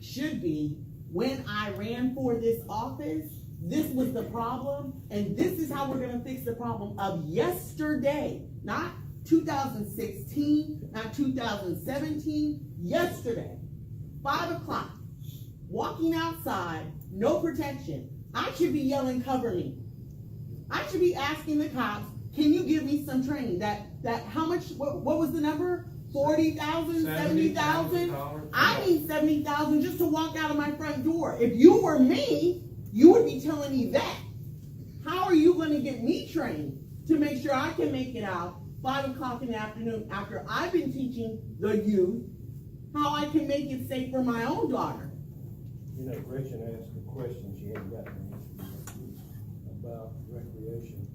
should be, when I ran for this office, this was the problem, and this is how we're gonna fix the problem of yesterday, not 2016, not 2017, yesterday. 5 o'clock, walking outside, no protection. I should be yelling, cover me. I should be asking the cops, can you give me some training? That how much, what was the number? 40,000, 70,000? I need 70,000 just to walk out of my front door. If you were me, you would be telling me that. How are you gonna get me trained to make sure I can make it out 5 o'clock in the afternoon after I've been teaching the youth how I can make it safe for my own daughter? You know, Gretchen asked a question she hadn't gotten about recreation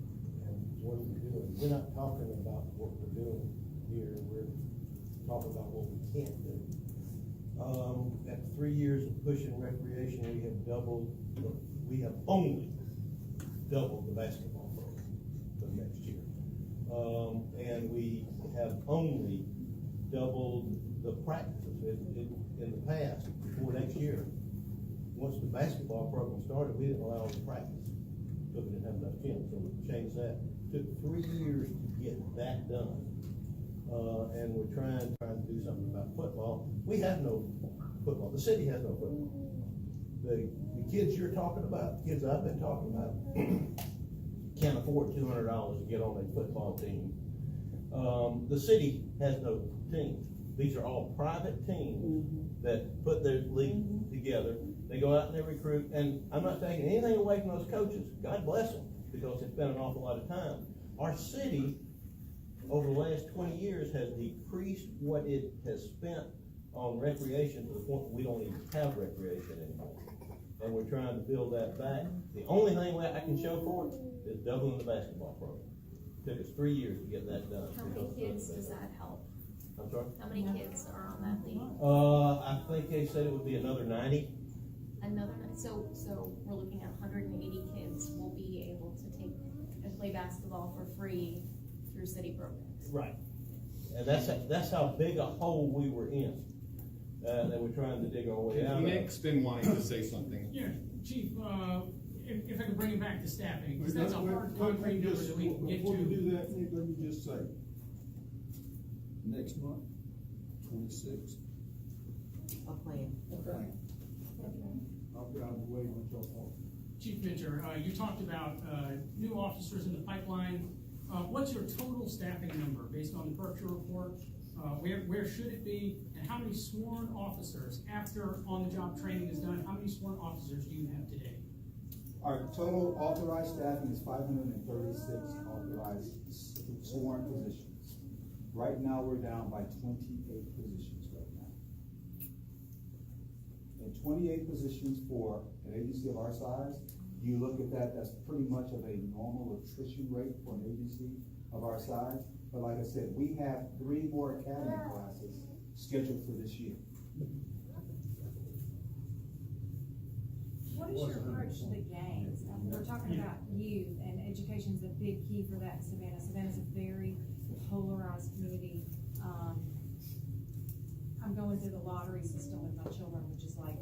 and what are we doing. We're not talking about what we're doing here. We're talking about what we can't do. After 3 years of pushing recreation, we have only doubled the basketball program for next year. And we have only doubled the practices in the past before next year. Once the basketball program started, we didn't allow them to practice because we didn't have enough gyms, so we changed that. Took 3 years to get that done. And we're trying to do something about football. We have no football. The city has no football. The kids you're talking about, kids I've been talking about, can't afford $200 to get on a football team. The city has no team. These are all private teams that put their league together. They go out and they recruit, and I'm not taking anything away from those coaches. God bless them, because they spend an awful lot of time. Our city, over the last 20 years, has decreased what it has spent on recreation to the point that we don't even have recreation anymore. And we're trying to build that back. The only thing I can show for it is doubling the basketball program. It took us 3 years to get that done. How many kids does that help? I'm sorry? How many kids are on that league? I think they said it would be another 90. So we're looking at 180 kids will be able to take and play basketball for free through city programs. Right. And that's how big a hole we were in, that we're trying to dig our way out of. Nick's been wanting to say something. Yeah, Chief, if I could bring it back to staffing, because that's a hard concrete number that we can get Before to. we do that, Nick, let me just say, next month, 26th. A plan. Okay. I'll be out of the way when y'all talk. Chief Mitchell, you talked about new officers in the pipeline. What's your total staffing number based on the Berkshire report? Where should it be, and how many sworn officers, after on-the-job training is done, how many sworn officers do you have today? Our total authorized staffing is 536 authorized sworn positions. Right now, we're down by 28 positions right now. And 28 positions for an agency of our size, you look at that, that's pretty much of a normal attrition rate for an agency of our size. But like I said, we have 3 more academy classes scheduled for this year. What is your approach to the gangs? We're talking about youth, and education's a big key for that in Savannah. Savannah's a very polarized community. I'm going through the lottery system with my children, which is like,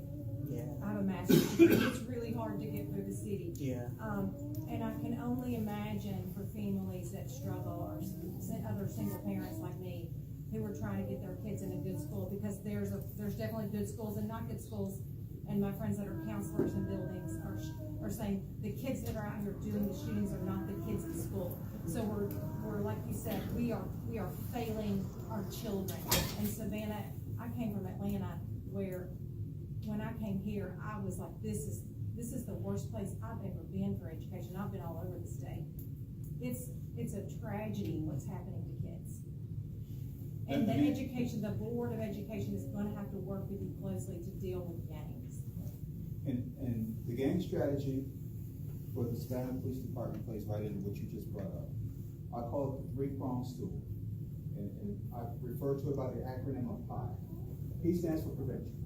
I have a master's degree. It's really hard to get through the city. Yeah. And I can only imagine for families that struggle, or other single parents like me, who are trying to get their kids in a good school, because there's definitely good schools and not good schools. And my friends that are counselors in buildings are saying the kids that are out here doing the shootings are not the kids at school. So we're like you said, we are failing our children. And Savannah, I came from Atlanta, where when I came here, I was like, this is the worst place I've ever been for education. I've been all over the state. It's a tragedy what's happening to kids. And the education, the Board of Education is gonna have to work with you closely to deal with gangs. And the gang strategy for the Savannah Police Department plays right into what you just brought up. I call it the three-pronged stool. And I refer to it by the acronym of PI. P stands for prevention.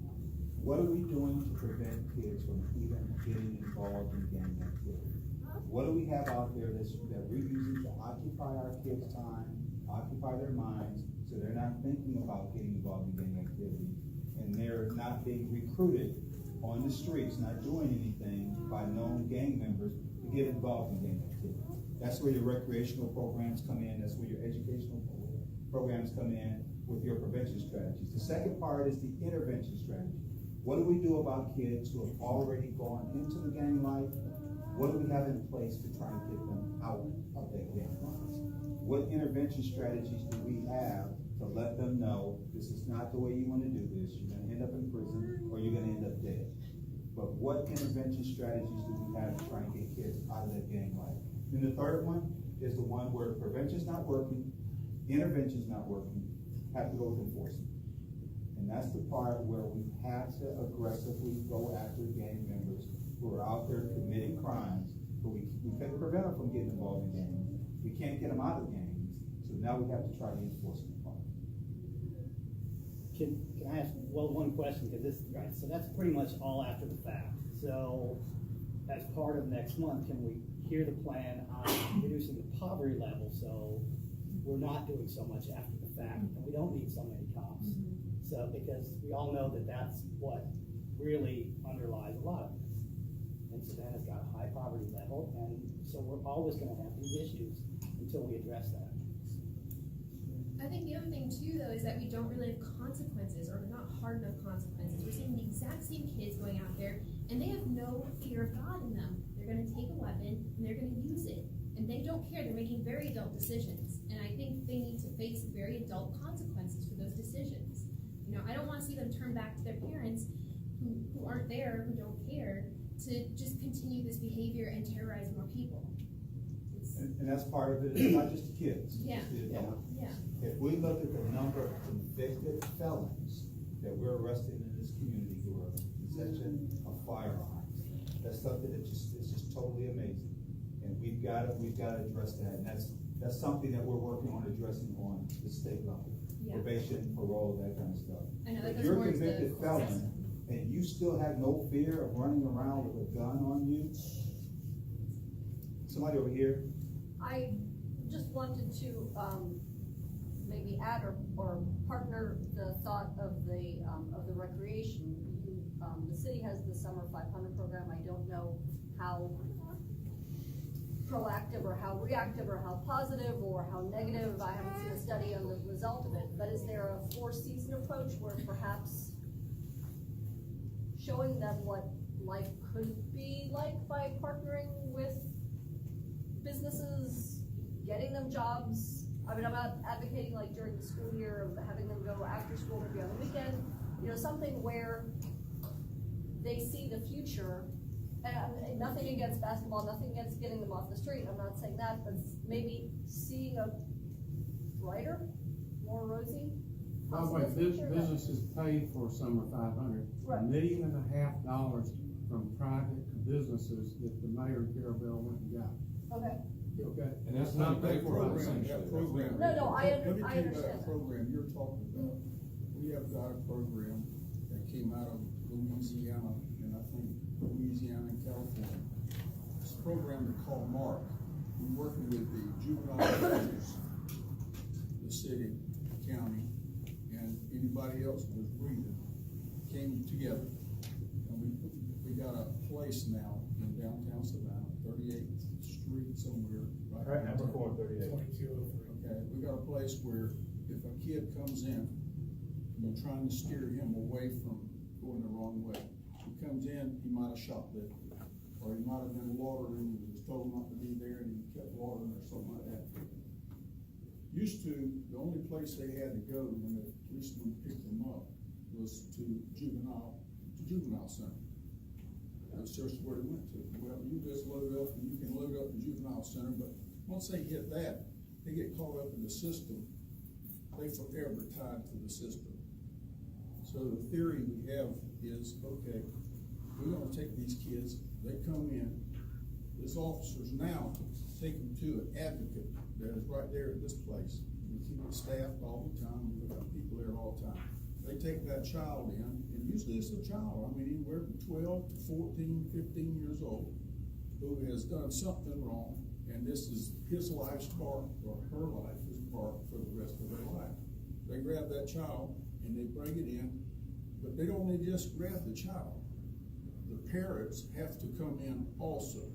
What are we doing to prevent kids from even getting involved in gang activity? What do we have out there that we're using to occupy our kids' time, occupy their minds, so they're not thinking about getting involved in gang activity, and they're not being recruited on the streets, not doing anything by known gang members to get involved in gang activity. That's where your recreational programs come in, that's where your educational programs come in with your prevention strategies. The second part is the intervention strategy. What do we do about kids who have already gone into the gang life? What do we have in place to try and get them out of that gang life? What intervention strategies do we have to let them know this is not the way you want to do this? You're going to end up in prison or you're going to end up dead. But what intervention strategies do we have to try and get kids out of that gang life? And the third one is the one where prevention's not working, intervention's not working, have to go with enforcement. And that's the part where we have to aggressively go after gang members who are out there committing crimes, but we couldn't prevent them from getting involved in gangs. We can't get them out of gangs, so now we have to try the enforcement part. Can I ask, one question, because so that's pretty much all after the fact. So as part of next month, can we hear the plan on reducing the poverty level, so we're not doing so much after the fact, and we don't need so many cops? So, because we all know that that's what really underlies a lot of this. And Savannah's got a high poverty level, and so we're always gonna have these issues until we address that. I think the other thing too, though, is that we don't really have consequences, or not hard enough consequences. We're seeing the exact same kids going out there, and they have no fear of God in them. They're gonna take a weapon, and they're gonna use it. And they don't care, they're making very adult decisions. And I think they need to face very adult consequences for those decisions. You know, I don't want to see them turn back to their parents who aren't there, who don't care, to just continue this behavior and terrorize more people. And that's part of it. It's not just the kids. Yeah. It's the adults. Yeah. If we look at the number of convicted felons that we're arresting in this community who are in possession of firearms, that's something that is just totally amazing. And we've got to address that. And that's something that we're working on addressing on the state level. Yeah. Probation, parole, that kind of stuff. I know, If you're a convicted felon and you still have no fear of running around with a gun on you, somebody over here. I just wanted to maybe add or partner the thought of the recreation. The city has the Summer 500 program. I don't know how proactive or how reactive or how positive or how negative. I haven't seen a study on the result of it, but is there a 4-season approach where perhaps showing them what life could be like by partnering with businesses, getting them jobs? I mean, I'm not advocating like during the school year of having them go after school, maybe on the weekend, you know, something where they see the future. And nothing against basketball, nothing against getting them off the street, I'm not saying that, but maybe seeing a brighter, more rosy By the way, businesses pay for Summer 500. Right. $1.5 million from private businesses that the mayor of Carabel went and got. Okay. Okay, and that's not paid for by the city. Program. No, I Let me tell you understand about the that. program you're talking about. We have got a program that came out of Louisiana, and I think Louisiana and California. It's a program they call MARC. We're working with the juvenile judges, the city, county, and anybody else who was breathing, came together. And we got a place now in downtown Savannah, 38th Street somewhere. Right now, we're going 38. Okay, we got a place where if a kid comes in, and you're trying to steer him away from going the wrong way. He comes in, he might have shoplifted, or he might have been watering, he was told not to be there, and he kept watering or something like that. Used to, the only place they had to go when the policeman picked them up was to juvenile center. That's just where they went to. Well, you just load up, and you can load up the juvenile center, but once they hit that, they get caught up in the system. They forever tied to the system. So the theory we have is, okay, we're gonna take these kids, they come in, this officers now take them to an advocate that is right there at this place. We keep it staffed all the time, we've got people there all the time. They take that child in, and usually it's a child, I mean, anywhere from 12 to 14, 15 years old, who has done something wrong, and this is his life's part, or her life is part for the rest of their life. They grab that child, and they bring it in, but they don't only just grab the child. The parents have to come in also,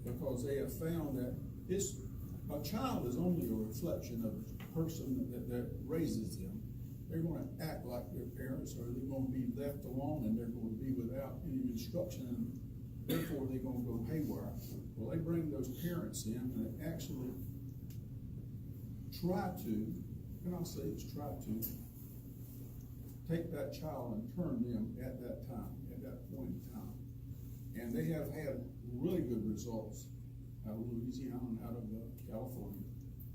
because they have found that a child is only a reflection of the person that raises them. They're gonna act like their parents, or they're gonna be left alone, and they're gonna be without any instruction, and therefore they're gonna go haywire. Well, they bring those parents in, and they actually try to, and I'll say it's try to, take that child and turn them at that time, at that point in time. And they have had really good results out of Louisiana and out of California.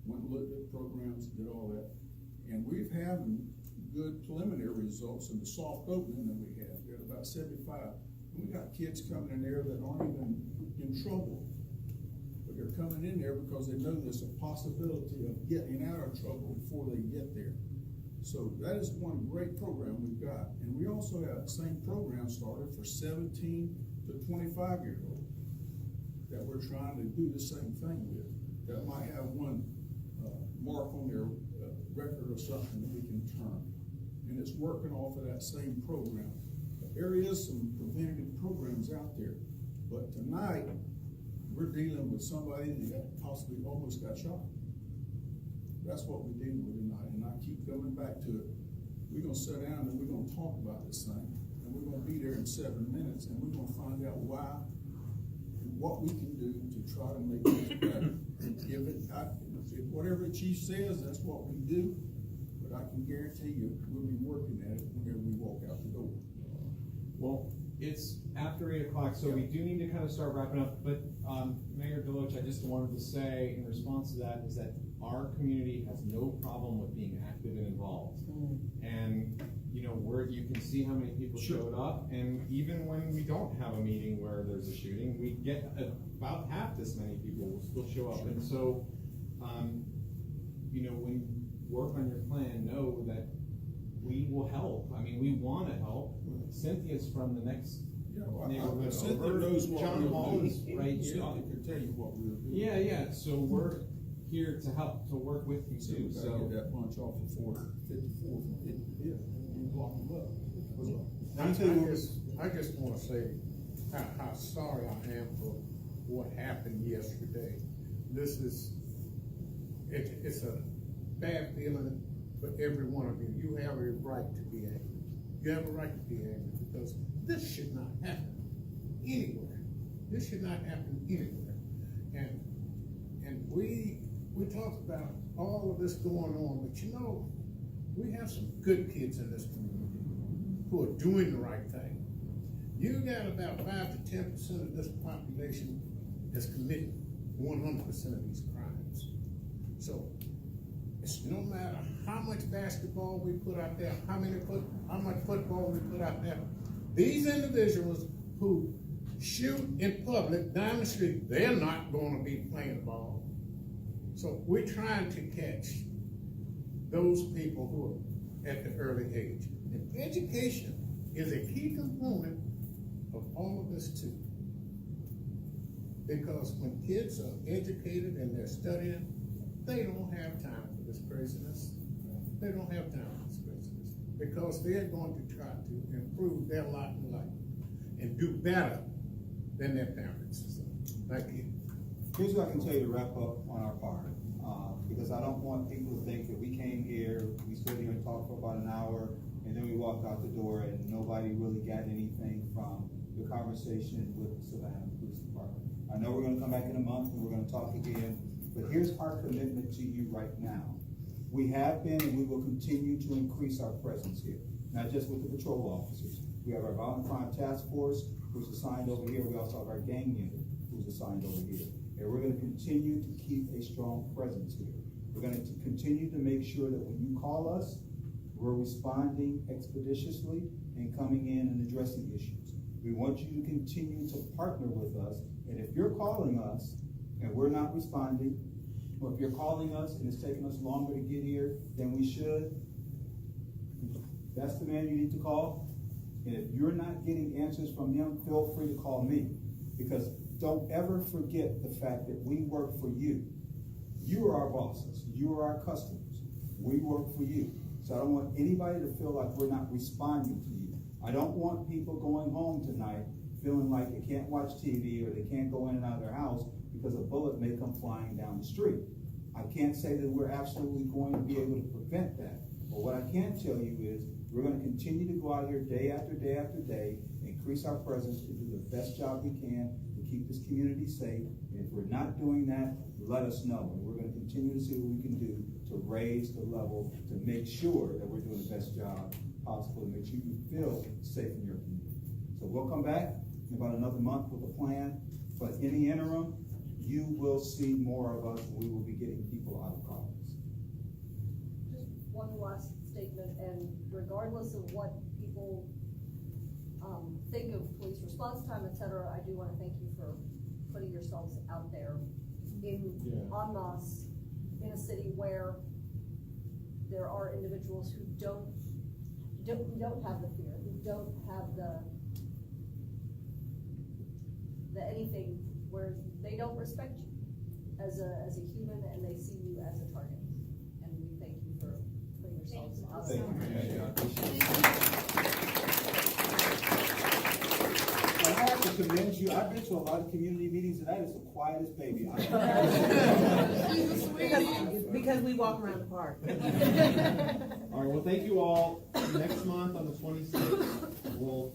Went and looked at programs, did all that. And we've had good preliminary results in the soft opening that we have. We have about 75. And we got kids coming in there that aren't even in trouble. But they're coming in there because they know there's a possibility of getting out of trouble before they get there. So that is one great program we've got. And we also have the same program started for 17 to 25-year-olds that we're trying to do the same thing with. That might have one mark on their record or something that we can turn. And it's working off of that same program. There is some preventative programs out there. But tonight, we're dealing with somebody that possibly almost got shot. That's what we're dealing with tonight, and I keep coming back to it. We're gonna sit down and we're gonna talk about this thing, and we're gonna be there in 7 minutes, and we're gonna find out why, and what we can do to try to make it better. Whatever the chief says, that's what we do, but I can guarantee you, we'll be working at it whenever we walk out the door. Well, it's after 8 o'clock, so we do need to kind of start wrapping up, but Mayor DeLoach, I just wanted to say in response to that is that our community has no problem with being active and involved. And you know, you can see how many people showed up, and even when we don't have a meeting where there's a shooting, we get about half this many people will still show up. And so, you know, when you work on your plan, know that we will help. I mean, we want to help. Cynthia's from the next neighborhood over. John Hall is right here. Cynthia can tell you what we're doing. Yeah. So we're here to help, to work with you too. So get that punch off of 54 from 55th, and block them up. I just want to say how sorry I am for what happened yesterday. It's a bad feeling for every one of you. You have a right to be angry. You have a right to be angry because this should not happen anywhere. This should not happen anywhere. And we talk about all of this going on, but you know, we have some good kids in this community who are doing the right thing. You got about 5 to 10% of this population that's committing 100% of these crimes. So it's no matter how much basketball we put out there, how much football we put out there, these individuals who shoot in public down the street, they're not going to be playing ball. So we're trying to catch those people who are at the early age. And education is a key component of all of this too. Because when kids are educated and they're studying, they don't have time for this craziness. They don't have time for this craziness. Because they're going to try to improve their lot in life and do better than their parents. So, thank you. Here's what I can tell you to wrap up on our part, because I don't want people to think that we came here, we stood here and talked for about an hour, and then we walked out the door and nobody really got anything from the conversation with Savannah Police Department. I know we're gonna come back in a month and we're gonna talk again, but here's our commitment to you right now. We have been and we will continue to increase our presence here, not just with the patrol officers. We have our violent crime task force, who's assigned over here. We also have our gang unit, who's assigned over here. And we're gonna continue to keep a strong presence here. We're gonna continue to make sure that when you call us, we're responding expeditiously and coming in and addressing issues. We want you to continue to partner with us. And if you're calling us and we're not responding, or if you're calling us and it's taking us longer to get here than we should, that's the man you need to call. And if you're not getting answers from him, feel free to call me. Because don't ever forget the fact that we work for you. You are our bosses. You are our customers. We work for you. So I don't want anybody to feel like we're not responding to you. I don't want people going home tonight feeling like they can't watch TV or they can't go in and out of their house because a bullet may come flying down the street. I can't say that we're absolutely going to be able to prevent that. But what I can tell you is we're going to continue to go out here day after day after day, increase our presence to do the best job we can to keep this community safe. And if we're not doing that, let us know. And we're going to continue to see what we can do to raise the level to make sure that we're doing the best job possible to make sure you feel safe in your community. So we'll come back in about another month with a plan. But in the interim, you will see more of us. We will be getting people out of cars. Just one last statement, and regardless of what people think of police response time, etc., I do want to thank you for putting yourselves out there en masse in a city where there are individuals who don't have the fear, who don't have the anything, where they don't respect you as a human and they see you as a target. And we thank you for putting yourselves out there. I have to commend you. I've been to a lot of community meetings and that is the quietest baby. Because we walk around the park. All right, well, thank you all. Next month on the 26th, we'll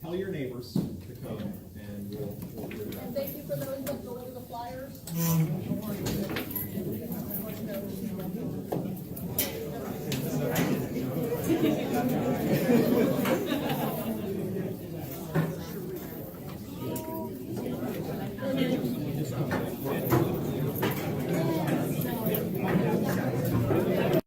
tell your neighbors to come and we'll do that. And thank you for those that deliver the flyers.